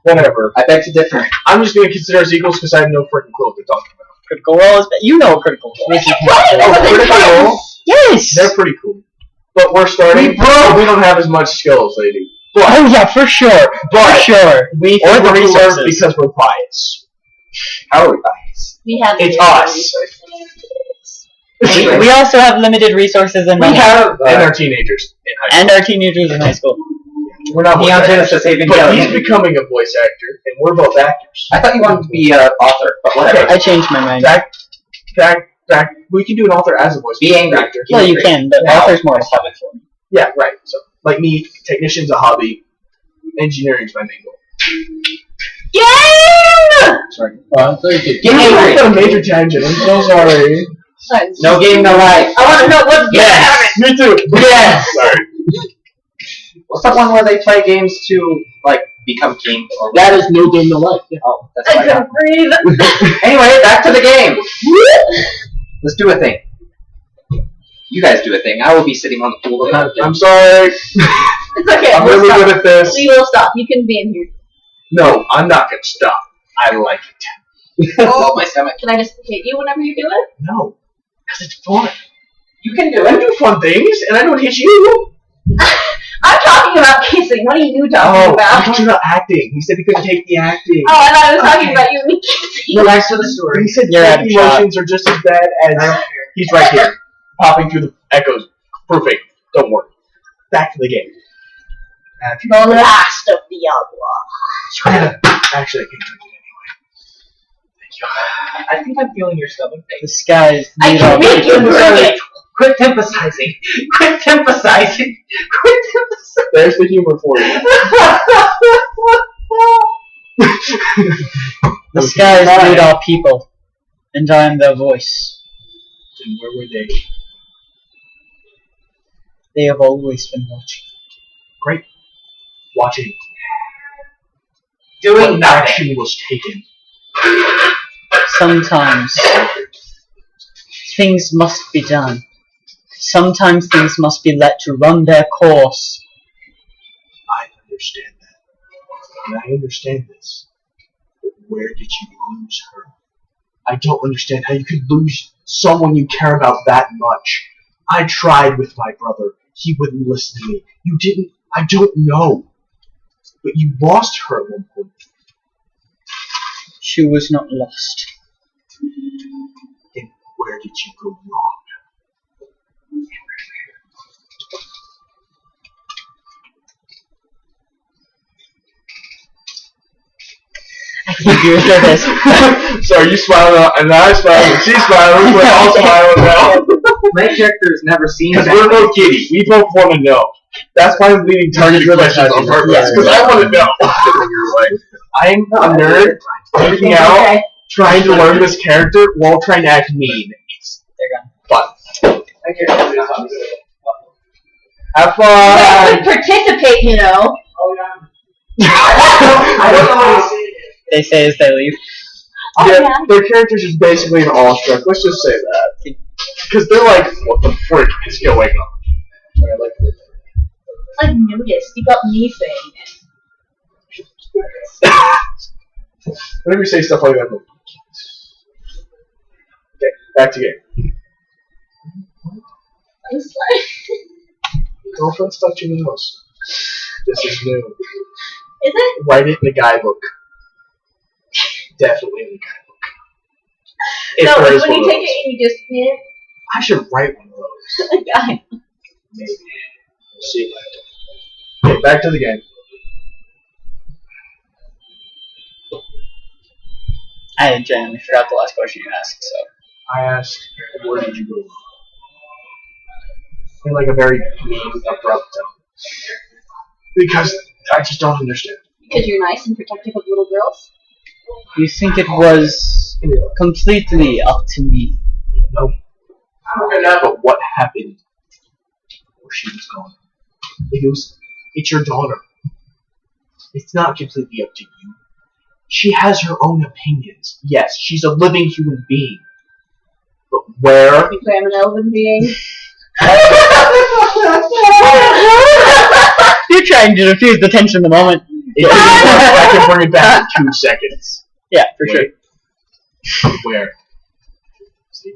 Whatever. I beg to differ. I'm just going to consider us equals because I have no freaking clue what they're talking about. Critical Role is better. You know what Critical Role is. Critical Role? Yes! They're pretty cool. But we're starting, we don't have as much skill as they do. Oh yeah, for sure. But- For sure. We Or think the we're resources. cooler because we're biased. How are we biased? We have It's zero us. resources. We also have limited resources and We money. have, and our teenagers in high school. And our teenagers in high school. We're not voice Neon actors. Genesis Haven But Kelly. he's becoming a voice actor, and we're both actors. I thought you wanted to be an author, but whatever. I changed my mind. Back. We can do an author as a voice Be angry. actor. Well, you can, but Now, author's more a hobby for me. Yeah, right. So, like me, technician's a hobby. Engineering's my main goal. Yeah! Sorry. Get I angry. got a major tangent. I'm so sorry. No game, no life. I want to know what's gonna happen. Me too. Yes. Sorry. What's that one where they play games to like become king? Or That is no game, no life. Oh, that's I what I got. can breathe. Anyway, back to the game. Let's do a thing. You guys do a thing. I will be sitting on the pool. I'm sorry. It's okay. I'm we'll really stop. good at this. We will stop. You can be in here. No, I'm not gonna stop. I like it. Oh, my stomach. Can I just hit you whenever you do it? No, because it's fun. You can do I it. do fun things, and I don't hit you. I'm talking about kissing. What are you talking I'm about? talking about acting. He said he couldn't take the acting. Oh, I thought I was talking Okay. about you and me kissing. Relax to the story. He said You're out fake of shot. emotions are just as bad as he's right here, popping through the echoes. Perfect. Don't worry. Back to the game. The last of Diablo. Actually, I can drink it anyway. Thank you. I think I'm feeling your stomach. The skies I need can all make you people. drink it. Quit emphasizing. Quit emphasizing. Quit emphasizing. There's the humor for you. The skies need all people, and I am their voice. And where were they? They have always been watching. Great. Watching. Doing What nothing. action was taken? Sometimes things must be done. Sometimes things must be let to run their course. I understand that. And I understand this. But where did you lose her? I don't understand how you could lose someone you care about that much. I tried with my brother. He wouldn't listen to me. You didn't. I don't know. But you lost her at one point. She was not lost. And where did you go wrong? I think you hear this. So are you smiling and I smiling and she's smiling, we're all smiling now. My character has never seen Because that. we're no kitty. We both want to know. That's why I'm leading target questions on purpose. Because I want to know. I'm a nerd freaking out, trying to learn this character while trying to act mean. It's fun. Have You guys fun. could participate, you know. I don't know how to say it. They say as they leave. Oh, Yeah, yeah. their characters is basically an awestruck. Let's just say that. Because they're like, what the frick is going on? Sorry, I like it. I noticed. You got me saying it. Whenever you say stuff like that, I'm like, okay, back to game. I'm sorry. Girlfriend's touching your nose. This is new. Is it? Write it in the guidebook. Definitely in the guidebook. If No, there it's is when one you of take those. it and you just hit I should write one of those. it. Guy. Maybe. We'll see. Okay, back to the game. I genuinely forgot the last question you asked, so. I asked, where did you go wrong? In like a very mean, abrupt tone. Because I just don't understand. Because you're nice and protective of little girls. You think it was completely up to me? No. But what happened where she was gone? It's your daughter. It's not completely up to you. She has her own opinions. Yes, she's a living human being. But where? I'm an elven being. You're trying to diffuse the tension in the moment. I can bring it back in 2 seconds. Yeah, for sure. Where? See?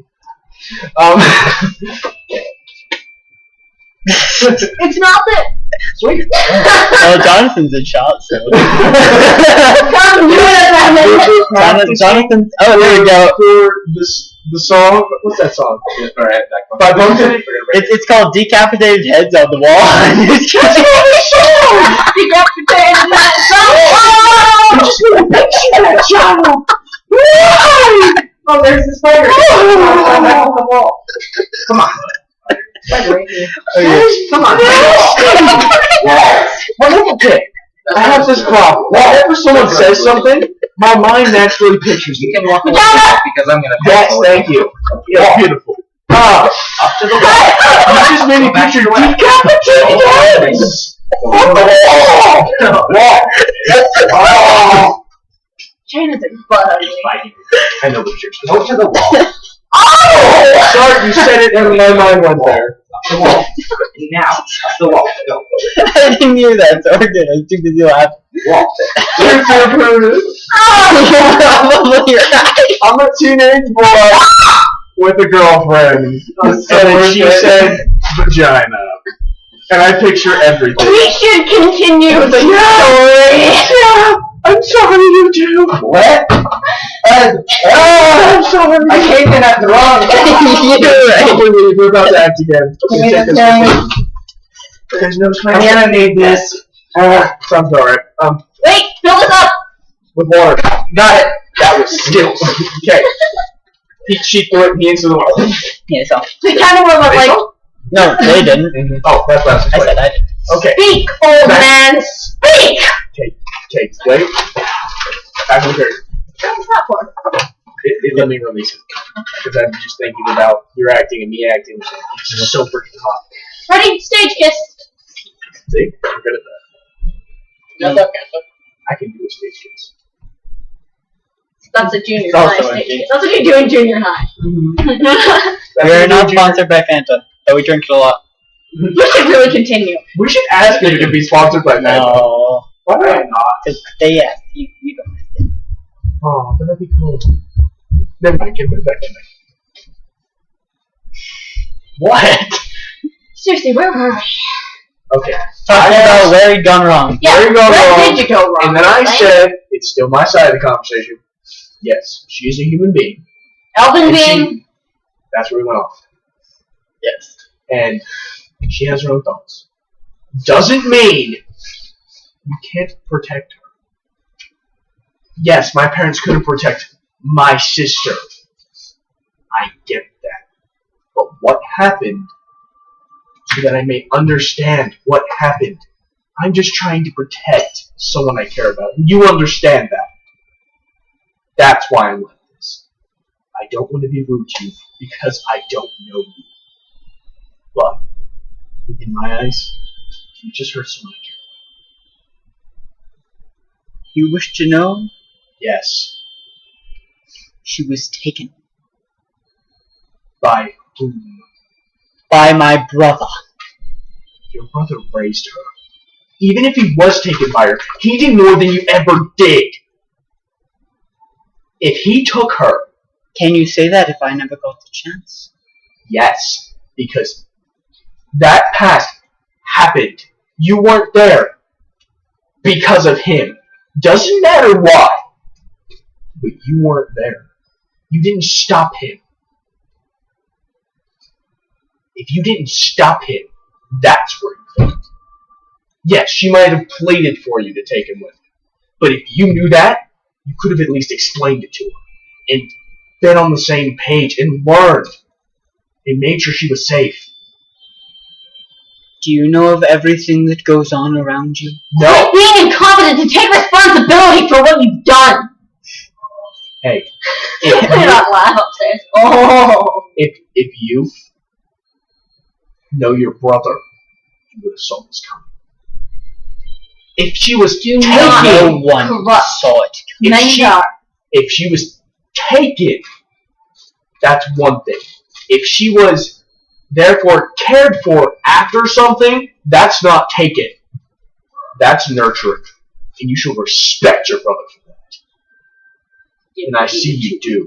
It's not that. Sweet. Well, Jonathan's in shot, so. Come do it, Jonathan's. Oh, there we go. For the song, what's that song? Alright, By Bumpton? It's called Decapitated Heads on the Wall. Decapitated I just want to picture that channel. Oh, there's the spider. Oh, back on the wall. Come on. Spider right here. Come on. Well, look at it. I have this problem. Whenever someone says something, my mind naturally pictures You it. can walk away because I'm gonna. Yes, thank you. Yeah, beautiful. Ah, Up to the wall. you just made me picture decapitated heads. China's a butt ugly. I know what you're Go to the wall. Oh! Sorry, you said it and my mind went there. Up the wall. Now, up the wall. Go. I didn't hear that, so we're good. I was too busy laughing. Wall. Probably right. I'm a teenage boy with a girlfriend. And then she said vagina. And I picture everything. We should continue the story. Yeah, I'm sorry, you two. What? I'm sorry. I came in at the wrong time. You're right. We're about to act again. Give me the thing. There's no I'm gonna need this. Sounds alright. Wait, fill this up. With water. Got it. That was skills. Okay. She threw it into the water. Yeah, so. We kind of were like, No, they didn't. Oh, that's last I said I did. Okay. speak, old man, speak. Okay, wait. Back in the curtain. What's that for? Let me release it. Because I'm just thinking about your acting and me acting. It's just so freaking hot. Ready, stage kiss. See? I'm good at that. I can do a stage kiss. That's a junior It's high also stage a kiss. That's what you do in junior high. We're not sponsored by Fanta, but we drink it a lot. We should really continue. We should ask you to be sponsored by that. No. Why not? Because they asked. You don't have to. Oh, that'd be cool. Never mind, give it back to me. What? Seriously, where were we? Okay. Talking about where he'd gone wrong. Yeah, Where you going where wrong? did you go wrong? And then I right? said, it's still my side of the conversation. Yes, she is a human being. Elvin And being. That's where we went off. Yes. And she has her own thoughts. Doesn't mean you can't protect her. Yes, my parents couldn't protect my sister. I get that. But what happened, so that I may understand what happened, I'm just trying to protect someone I care about. You understand that. That's why I'm like this. I don't want to be rude to you because I don't know you. But in my eyes, you just hurt someone I care about. You wish to know? Yes. She was taken By whom? by my brother. Your brother raised her. even if he was taken by her, he did more than you ever did. If he took her, Can you say that if I never got the chance? yes, because that past happened. You weren't there because of him. Doesn't matter why, but you weren't there. You didn't stop him. If you didn't stop him, that's where you failed. Yes, she might have pleaded for you to take him with you, but if you knew that, you could have at least explained it to her and been on the same page and learned and made sure she was safe. Do you know of everything that goes on around you? No. Quit being incompetent to take responsibility for what you've done. Hey, You're not laugh upstairs. Oh. if you know your brother, you would have saw this coming. If she was Do taken, not No one corrupt. saw it. if she was taken, that's one thing. If she was therefore cared for after something, that's not taken. That's nurturing. And you should respect your brother for that. And I see you do.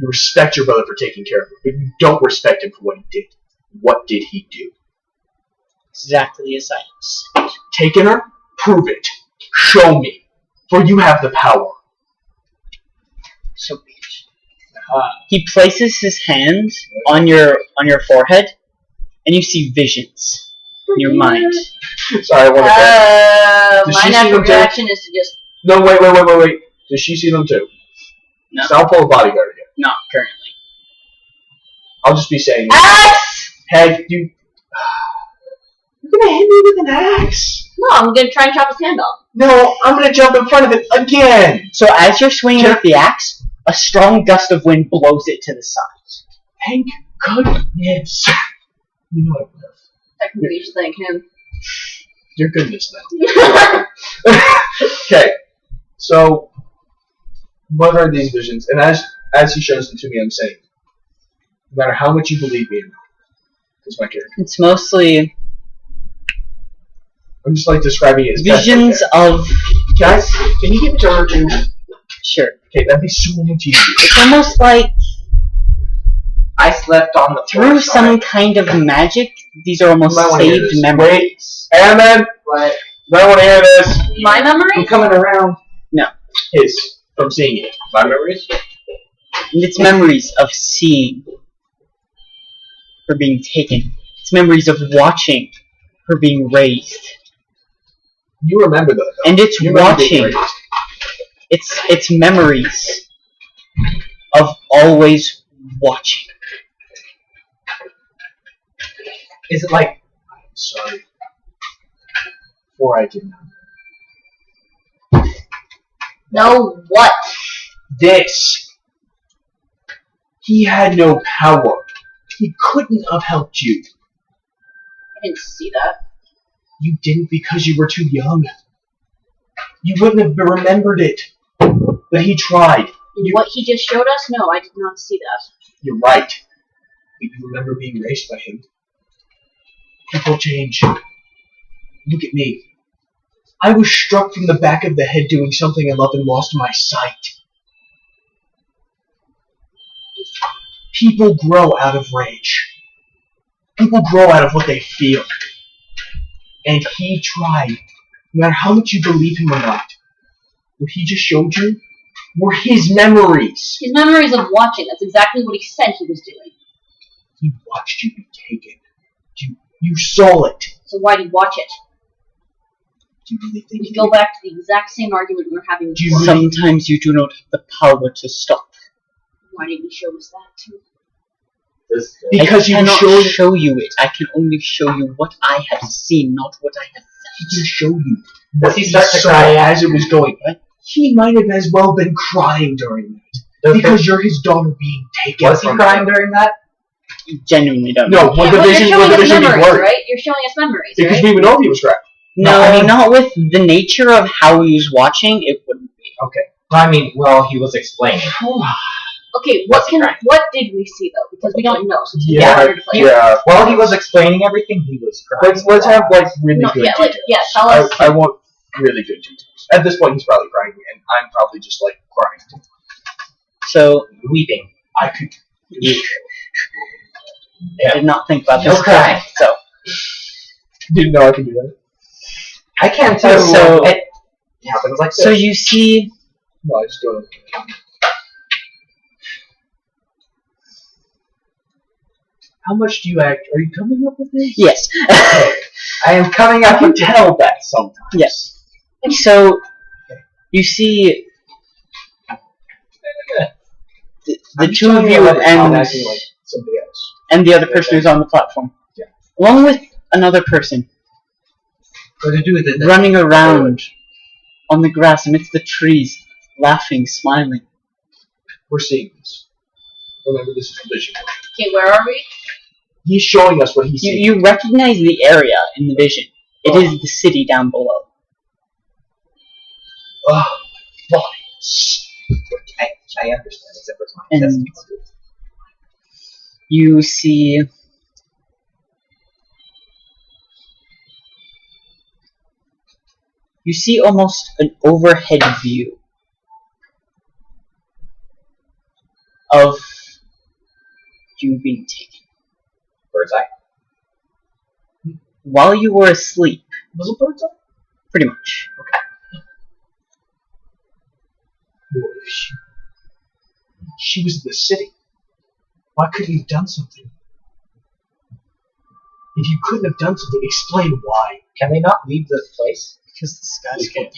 You respect your brother for taking care of him, but you don't respect him for what he did. What did he do? Exactly as I said. Taken her? Prove it. Show me. For you have the power. So be it. He places his hand on your forehead, and you see visions in your mind. Sorry, I want to Does My she see natural them too? reaction is to just. No, wait. Does she see them too? No. So I'll pull a bodyguard again. Not currently. I'll just be saying, Axe! hey, you're gonna hit me with an axe. No, I'm gonna try and chop his hand off. No, I'm gonna jump in front of it again. So as you're swinging with the axe, a strong gust of wind blows it to the side. Thank goodness. You know I would have. Technically, you should thank him. Your goodness now. Okay, so what are these visions? And as he shows them to me, I'm saying, no matter how much you believe me or not, it's my character. It's mostly I'm just like describing it as best I visions can. of... Guys, can you give me turn or two? Sure. Okay, that'd be so much easier. It's almost like I slept on the floor. through some kind of magic, these are almost You might wanna hear saved this. memories. Amen. What? You might want to hear this. My memory? I'm coming around. His from seeing it. My memories? And it's memories of seeing her being taken. It's memories of watching her being raised. You remember that, though. And it's You remember being watching. raised. It's memories of always watching. Is it like I'm sorry. For I did not. No, what? This. He had no power. He couldn't have helped you. I didn't see that. You didn't because you were too young. You wouldn't have remembered it. But he tried. What he just showed us? No, I did not see that. You're right. But you remember being raised by him. People change. Look at me. I was struck from the back of the head doing something I love and lost my sight. People grow out of rage. People grow out of what they feel. And he tried. No matter how much you believe him or not, what he just showed you were his memories. His memories of watching. That's exactly what he said he was doing. He watched you be taken. You saw it. So why did he watch it? Do you really think We go back to the exact same argument we were having Do you before. really- Sometimes you do not have the power to stop. Why didn't he show us that too? Because I he cannot showed show you it. I can only show you what I have seen, not what I have he can show you Does what he he start to saw cry? as it was going. He might have as well been crying during that. Does Because you're his daughter being taken was he from crying him. during that? Genuinely don't No, know. when the well, vision you're when showing the us vision memories, blurred. right? You're showing us memories, Because right? we would know if he was crying. No, I mean- not with the nature of how he was watching, it wouldn't be. Okay. I mean, well, he was explaining. Okay, What's the crime? what did we see though? Because we don't know. So it's Yeah, harder to play. Yeah. While he was explaining everything, he was crying. Let's have like really No, good yeah, details. tell us. I want really good details. At this point, he's probably crying, and I'm probably just like crying too. So Weeping. I could. I did not think about No this. crying. So Didn't know I could do that. I can too. So- it happens like this. so you see, No, I just don't. How much do you act? Are you coming up with this? yes. I am coming I up can with tell that sometimes. Yes. So you see the I'm two of telling you I'm and acting like somebody else. the other person who's on the platform, Yeah. along with another person what to do with it. running around on the grass amidst the trees, laughing, smiling. We're seeing this. Remember, this is vision. Okay, where are we? He's showing us what he's seeing. You recognize the area in the vision. It is the city down below. Oh, boy. I understand, except for it's my And- destiny. You see almost an overhead view of you being taken. Bird's eye. While you were asleep, Was it bird's eye? pretty much. Boy, she was in the city. Why couldn't you have done something? If you couldn't have done something, explain why. Can they not leave this place? Because the skies can't.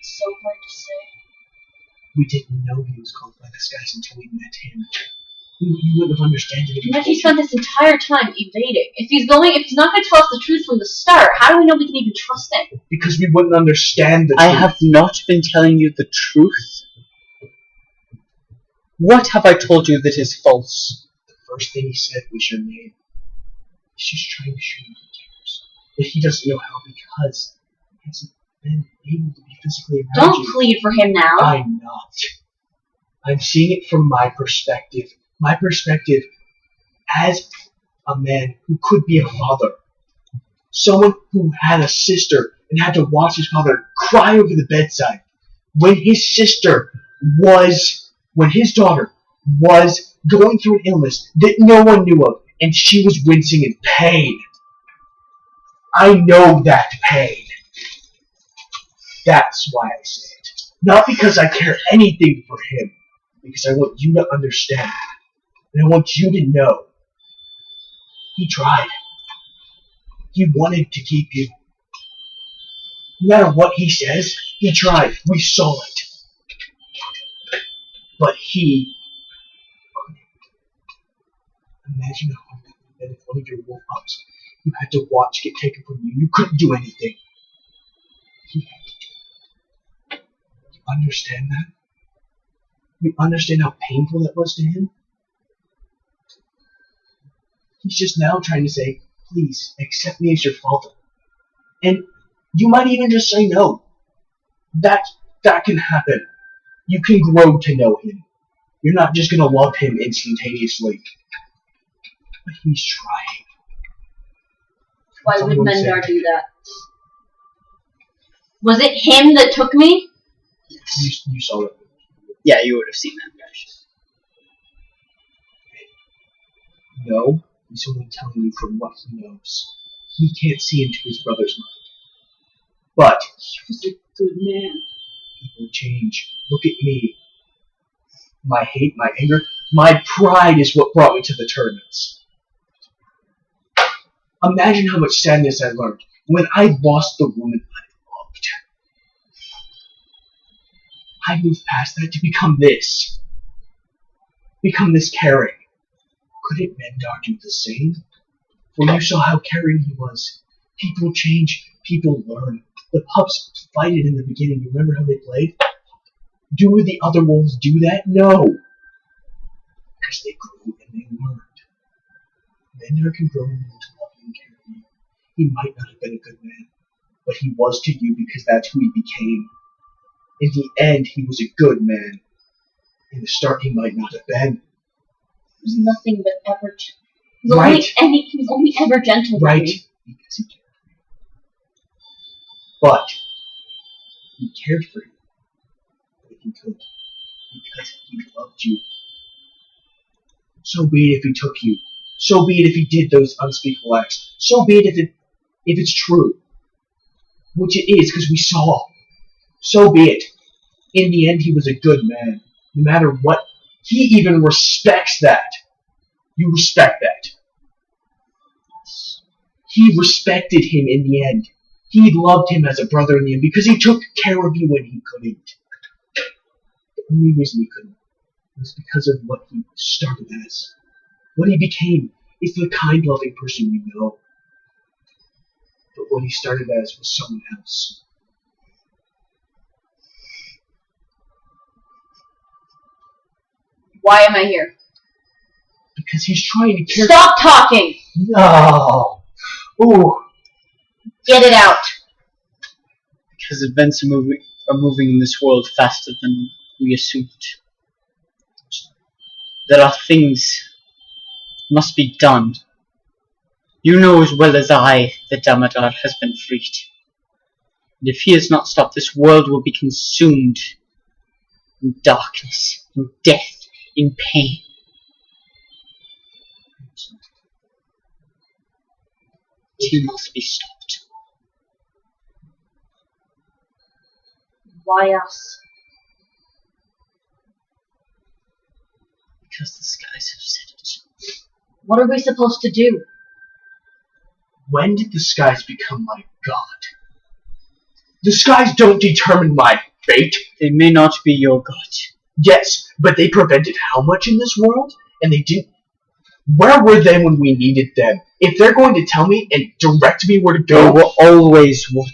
So hard to say. We didn't know he was called by the skies until we met him. You wouldn't have understood it if But he spent this entire time evading. If he's not going to tell us the truth from the start, how do we know we can even trust him? because we wouldn't understand the I truth. have not been telling you the truth. What have I told you that is false? The first thing he said was your name. He's just trying to show you he cares. But he doesn't know how because he hasn't been able to be physically around Don't you. plead for him now. I'm not. I'm seeing it from my perspective. My perspective as a man who could be a father. Someone who had a sister and had to watch his father cry over the bedside. When his daughter was going through an illness that no one knew of, and she was wincing in pain. I know that pain. That's why I say it. Not because I care anything for him, because I want you to understand. And I want you to know. He tried. He wanted to keep you. No matter what he says, he tried. We saw it. But he couldn't. Imagine how hard that would have been if one of your wolf pups you had to watch get taken from you. You couldn't do anything. He had to do it. You understand that? You understand how painful that was to him? He's just now trying to say, please, accept me as your father. And you might even just say no. That can happen. You can grow to know him. You're not just going to love him instantaneously. But he's trying. Why That's all would I'm Mendar saying. do that? Was it him that took me? You saw it. Yeah, you would have seen that, guys. No, he's only telling you from what he knows. He can't see into his brother's mind. But He was a good man. people change. Look at me. My hate, my anger, my pride is what brought me to the tournaments. Imagine how much sadness I learned when I lost the woman I loved. I moved past that to become this. Become this caring. Couldn't Mendar do the same? Well, you saw how caring he was. People change, people learn. The pups fighted in the beginning. You remember how they played? Do the other wolves do that? No. Because they grew and they learned. Mendar can grow and learn to love you and care for you. He might not have been a good man, but he was to you because that's who he became. In the end, he was a good man. In the start, he might not have been. He was nothing but ever gentle. Right. He was only ever gentle with Right. me. Because he cared for you. But he cared for you. But he could. Because he loved you. So be it if he took you. So be it if he did those unspeakable acts. So be it if it's true. Which it is, because we saw. So be it. In the end, he was a good man. No matter what. He even respects that. You respect that. He respected him in the end. He loved him as a brother in the end because he took care of you when he couldn't. The only reason he couldn't was because of what he started as. What he became is the kind, loving person you know. But what he started as was someone else. Why am I here? Because he's trying to care. Stop talking! No. Ooh. Get it out. Because events are moving in this world faster than we assumed. There are things must be done. You know as well as I that Damodar has been freed. And if he is not stopped, this world will be consumed in darkness, in death, in pain. He must be stopped. Why us? Because the skies have said it. What are we supposed to do? When did the skies become my god? The skies don't determine my fate. They may not be your god. Yes, but they prevented how much in this world? And they didn't. Where were they when we needed them? If they're going to tell me and direct me where to They go, were always what?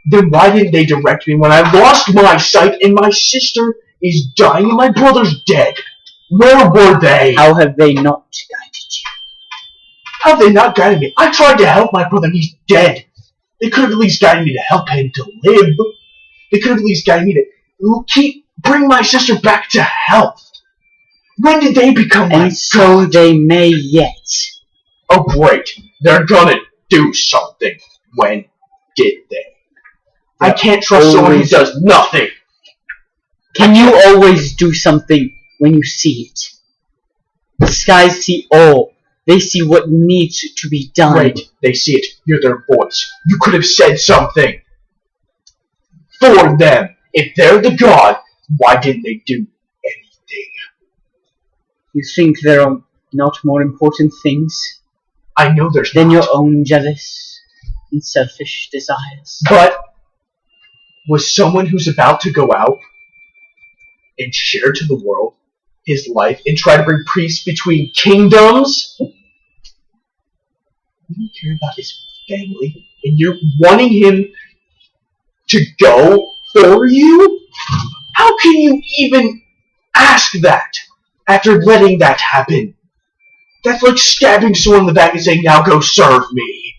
then why didn't they direct me when I lost my sight and my sister is dying and my brother's dead? Where were they? How have they not guided you? How have they not guided me? I tried to help my brother and he's dead. They could have at least guided me to help him to live. They could have at least guided me to bring my sister back to health. When did they become my And so god? they may yet. Oh great, they're gonna do something. When did they? I can't trust someone who always- does nothing. Can you always do something when you see it? The skies see all. They see what needs to be done. Great, they see it. Hear their voice. You could have said something. For them. If they're the god, why didn't they do anything? You think there are not more important things I know there's than not. your own jealous and selfish desires? But was someone who's about to go out and share to the world his life and try to bring peace between kingdoms? You don't care about his family, and you're wanting him to go for you? How can you even ask that after letting that happen? That's like stabbing someone in the back and saying, now go serve me.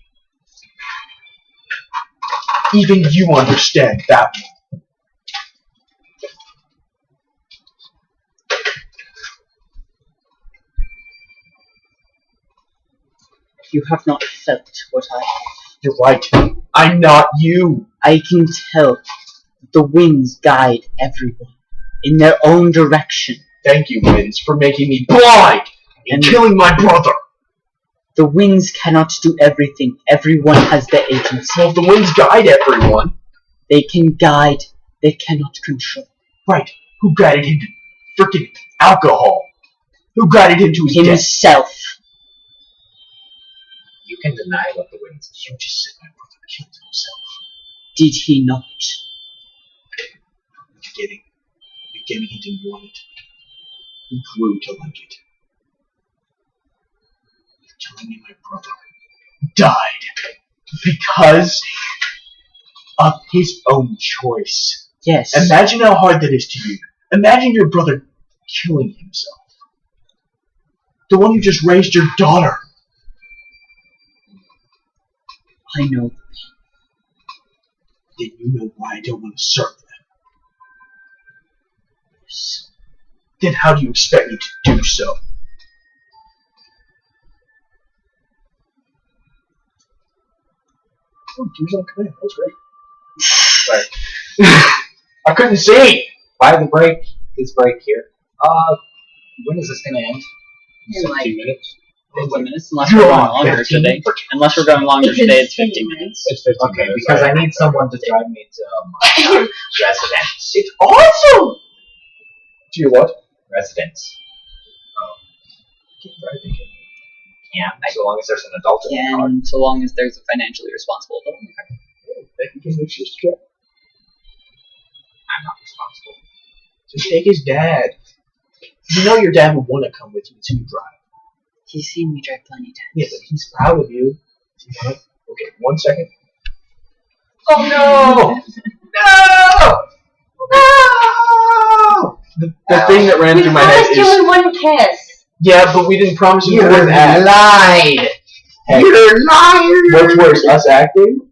Even you understand that one. You have not felt what I have. You're right. I'm not you. I can tell that the winds guide everyone in their own direction. Thank you, winds, for making me blind and killing my brother. The winds cannot do everything. Everyone has their agency. Well, if the winds guide everyone. They can guide, they cannot control. Right. Who guided him to frickin' alcohol? Who guided him to his death? Himself. You can deny what the winds do. You just said my brother killed himself. Did he not? In the beginning he didn't want it. He grew to like it. You're telling me my brother died because of his own choice. Yes. Imagine how hard that is to you. Imagine your brother killing himself. The one who just raised your daughter. I know. Then you know why I don't want to serve them. orders. Then how do you expect me to do so? Oh, tears on command. That was great. Sorry. I couldn't see! By the break, this break here. When is this gonna end? In like 15 minutes. 15 minutes, unless we're going longer today. Unless we're going longer today, it's 15 minutes. It's 15 Okay, minutes. because I need someone to drive me to my residence. It's awesome! To your what? Residence. Driving. Yeah, as long as there's an adult in the car. And so long as there's a financially responsible adult. Becky can make sure to trip. I'm not responsible. Just take his dad. You know your dad would want to come with you to drive. He's seen me drive plenty of times. Yeah, but he's proud of you. Okay, 1 second. Oh no! No! The thing that ran We through my head promised you is... in one kiss. Yeah, but we didn't promise you You more than that. lied! Hey, You're lying! what's worse, us acting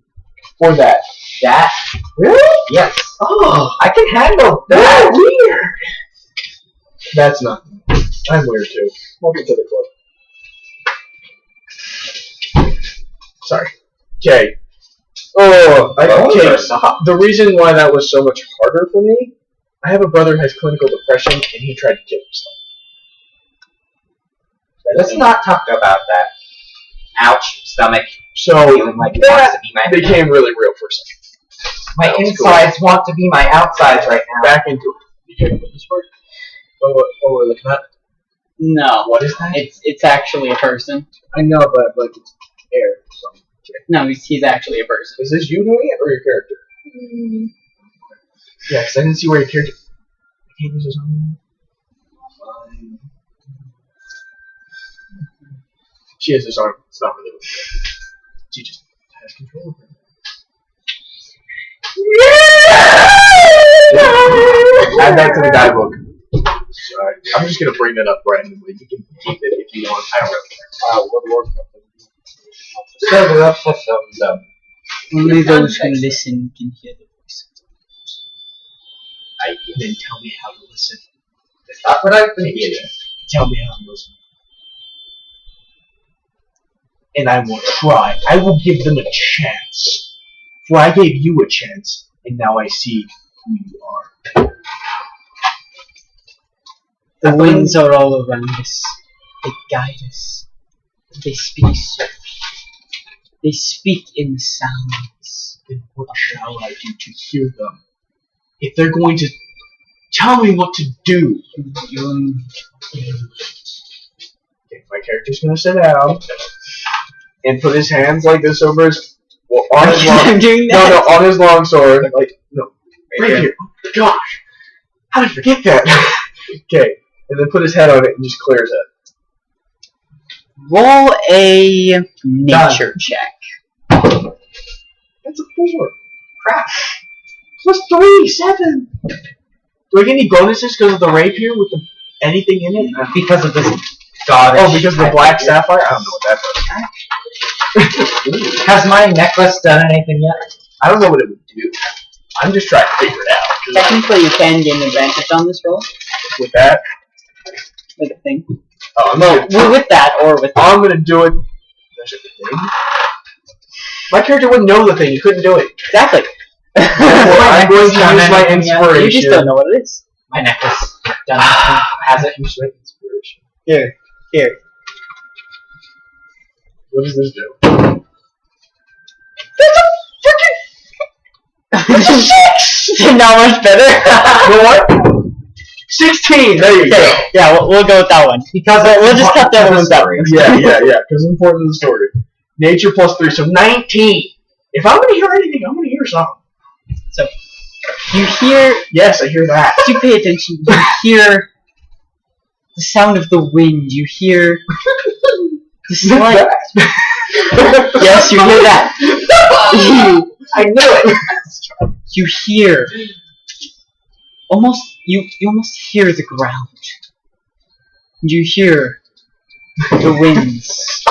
or that? That? Really? Yes. Oh, I can handle that. weird. That's not. I'm weird too. Welcome to the club. Sorry. Okay. Oh, okay. The reason why that was so much harder for me, I have a brother who has clinical depression, and he tried to kill himself. Let's not talk about that. Ouch, stomach. So Feeling like it wants to be my became really real for a second. My That was insides want to be my outsides right now. Back into it. You can put this part. What we're looking at? No. What is that? It's actually a person. I know, but like it's air. So. Okay. No, he's actually a person. Is this you doing it or your character? Yeah, because I didn't see where your character. I can't use this on. She has this arm. It's not really. She just has control of her. Add that to the guidebook. Sorry. I'm just gonna bring that up randomly. You can keep it if you want. I don't really care. Wow, what more? Serve it up for thumbs up. Only those who listen can hear the voice. Then tell me how to listen. Is that what I've been eating? Tell me how to listen. And I will try. I will give them a chance. For I gave you a chance, and now I see who you are. The winds are all around us. They guide us. They speak softly. They speak in sounds. Then what shall I do to hear them? If they're going to tell me what to do. Okay, my character's gonna sit down and put his hands like this over his on his long I'm doing that. on his long sword. Like right here. Oh, gosh, how did I forget that? Okay, and then put his head on it and just clears it. Roll a nature check. That's a 4. Crap. +3, 7. Do I get any bonuses because of the rapier with the anything in it? Because of this god. Oh, because of the black sapphire? I don't know what that does. Has my necklace done anything yet? I don't know what it would do. I'm just trying to figure it out. 'Cause Technically, you can gain advantage on this roll with that, with a thing. oh, Well, with that or with. I'm gonna do it. There's a thing. My character wouldn't know the thing. He couldn't do it. Exactly. I'm going to use my You inspiration. just don't know what it is. My necklace done anything? Has it? Use my inspiration. Here. What does this do? Not much better. You know what? 16. There you go. Yeah, we'll go with that one. Because We'll just cut the other ones out. Yeah, because it's important to the story. Nature +3, so 19. If I'm gonna hear anything, I'm gonna hear something. So, you hear, Yes, I hear that. as you pay attention, you hear the sound of the wind. You hear the slight. Yes, you hear that. I knew it. You hear you almost hear the ground. You hear the winds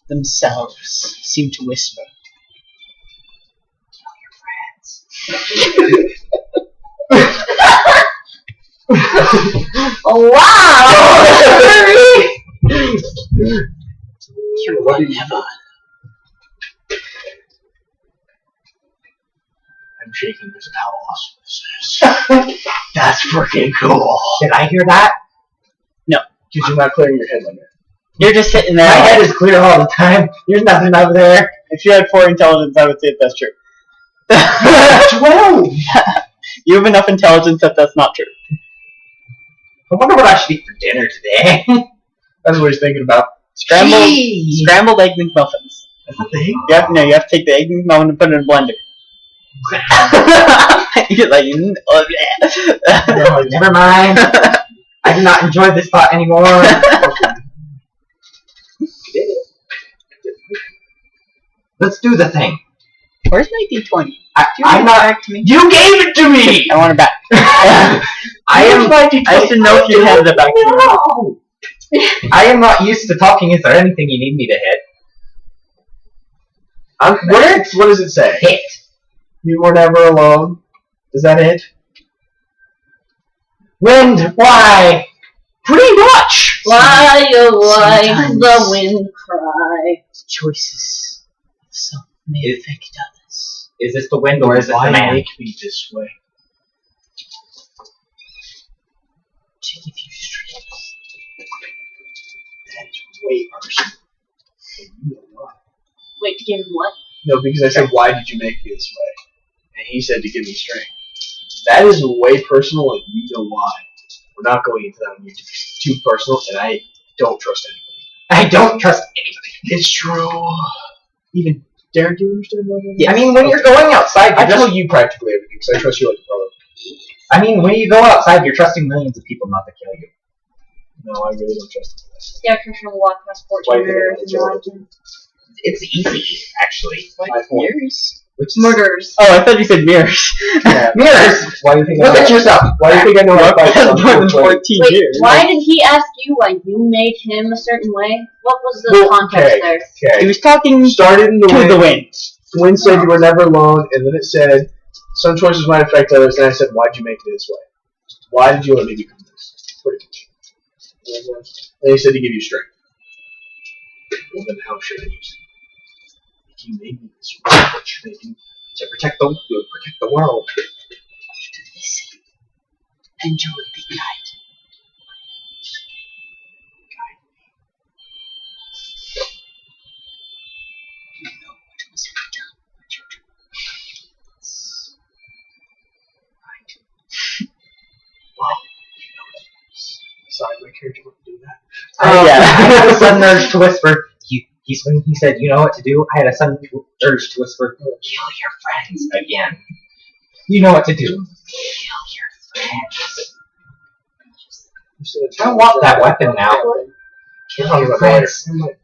themselves seem to whisper. Oh, wow! What did you do? I'm shaking because of how awesome this is. That's freaking cool. Did I hear that? Because you're not clearing your head like that. You're just sitting My there. head is clear all the time. There's nothing up there. If you had 4 intelligence, I would say that's true. 12! You have enough intelligence that that's not true. I wonder what I should eat for dinner today. That's what he's thinking about. Scrambled egg McMuffins. That's a thing. You have to take the egg McMuffin and put it in a blender. You're like, oh, No, never mind. I do not enjoy this thought anymore. Let's do the thing. Where's my D20? I'm not. Back to me. You gave it to me. I want it back. I am. I just didn't know if you handed it back to me. No. I am not used to talking. Is there anything you need me to hit? What does it say? Hit. You were never alone. Is that it? Wind. Why? Pretty much. Why, oh, why Sometimes. the wind cry? Choices of some may affect others. Is this the wind or is it Why the man? make me this way? To give you strength. That is way personal. And you know why. Wait, to give him what? No, because I said, why did you make me this way? And he said, to give me strength. That is way personal, and you know why. We're not going into that one. It's too personal, and I don't trust anybody. I don't trust anybody. It's true. Even Derek, do you understand what I mean? I mean, when you're going outside, I you're tell just. you practically everything, because I trust you like a brother. I mean, when you go outside, you're trusting millions of people not to kill you. No, I really don't trust you. Yeah, I'm trying to walk past 14 murders in Washington. It's easy, actually. My point. Mirrors? Which Murders. Oh, I thought you said mirrors. Yeah. mirrors. Why do you think Look I at yourself. Why do you think I know how to fight That's someone? more than 14 Wait, years. why did he ask you why you made him a certain way? What was the Well, context okay. there? He Okay. was talking Started in the to wind. the wind. The wind said you were never alone, and then it said some choices might affect others, and I said, why'd you make it this way? Why did you let me become this? Pretty much. And he said to give you strength. Well, then how should I use it? If you made me this way, what should I do? To protect the world. To listen. And you would be guided. You know what must be done, my children. Well, you know that. Sorry, my character wouldn't do that. I had a sudden urge to whisper. When he said, "You know what to do," I had a sudden urge to whisper, "Kill your friends again." You know what to do. Kill your friends. You said, I don't want that weapon now. Kill I'm your not friends. I'm like,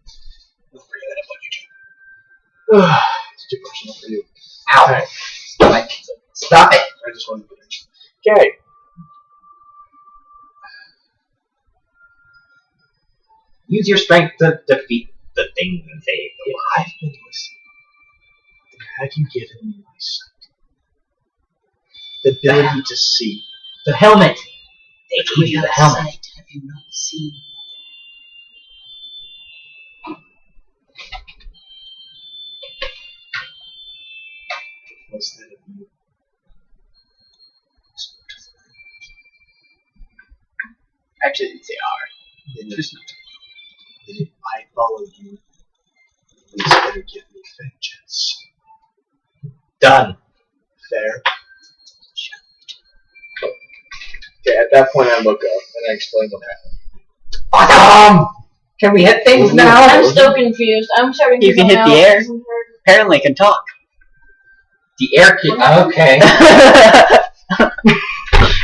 I'll bring that up on YouTube. It's too personal for you. Ow! Alright. Like, stop it. I just wanted to finish. Okay. Use your strength to defeat the things and save the world. I've been listening. Have you given me my sight? The ability to see. The helmet. They gave you the helmet. Sight have you not seen? Was that of you? Actually, they are. Then if I follow you, please better give me vengeance. Done. Fair? Okay, at that point I look up and I explain what happened. Awesome! Can we hit things now? I'm still confused. I'm starting to You can zone hit the out. air. Apparently, can talk. The air key. Okay.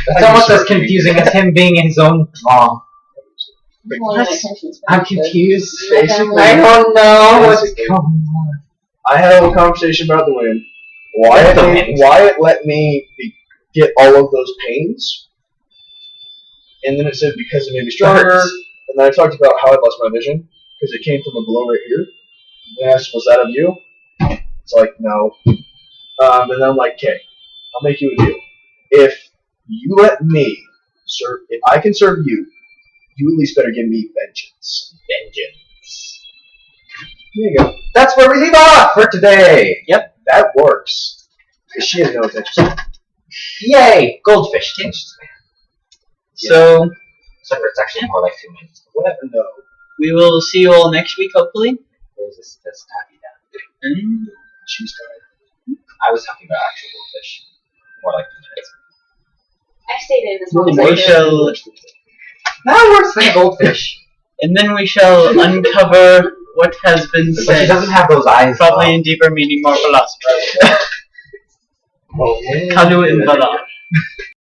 That's almost as confusing as him being in his own song. Well, my attention's I'm back, but- confused. Basically, I don't know what's Basically. going on. I had a little conversation about the wind. What's the wind? Wyatt let me get all of those pains, and then it said because it made me stronger. Hurts. And then I talked about how I lost my vision because it came from a blow right here. And I asked, "Was that of you?" It's like, no. And then I'm like, "Okay, I'll make you a deal. If you let me if I can serve you, you at least better give me vengeance. Vengeance. There you go. That's where we leave off for today. Yep. That works. Because she didn't know it's interesting. Yay! Goldfish tinges. So, Except for it's actually more like 2 minutes. Whatever. No. we will see you all next week, hopefully. Where's this tacky down? And She's tired. I was talking about actual goldfish. More like 2 minutes. I stayed in as long as I we could. shall, That works than goldfish. and then we shall uncover what has been But she said, doesn't have those eyes. probably though. in deeper meaning, more philosophy. Oh, Kalu in Valar.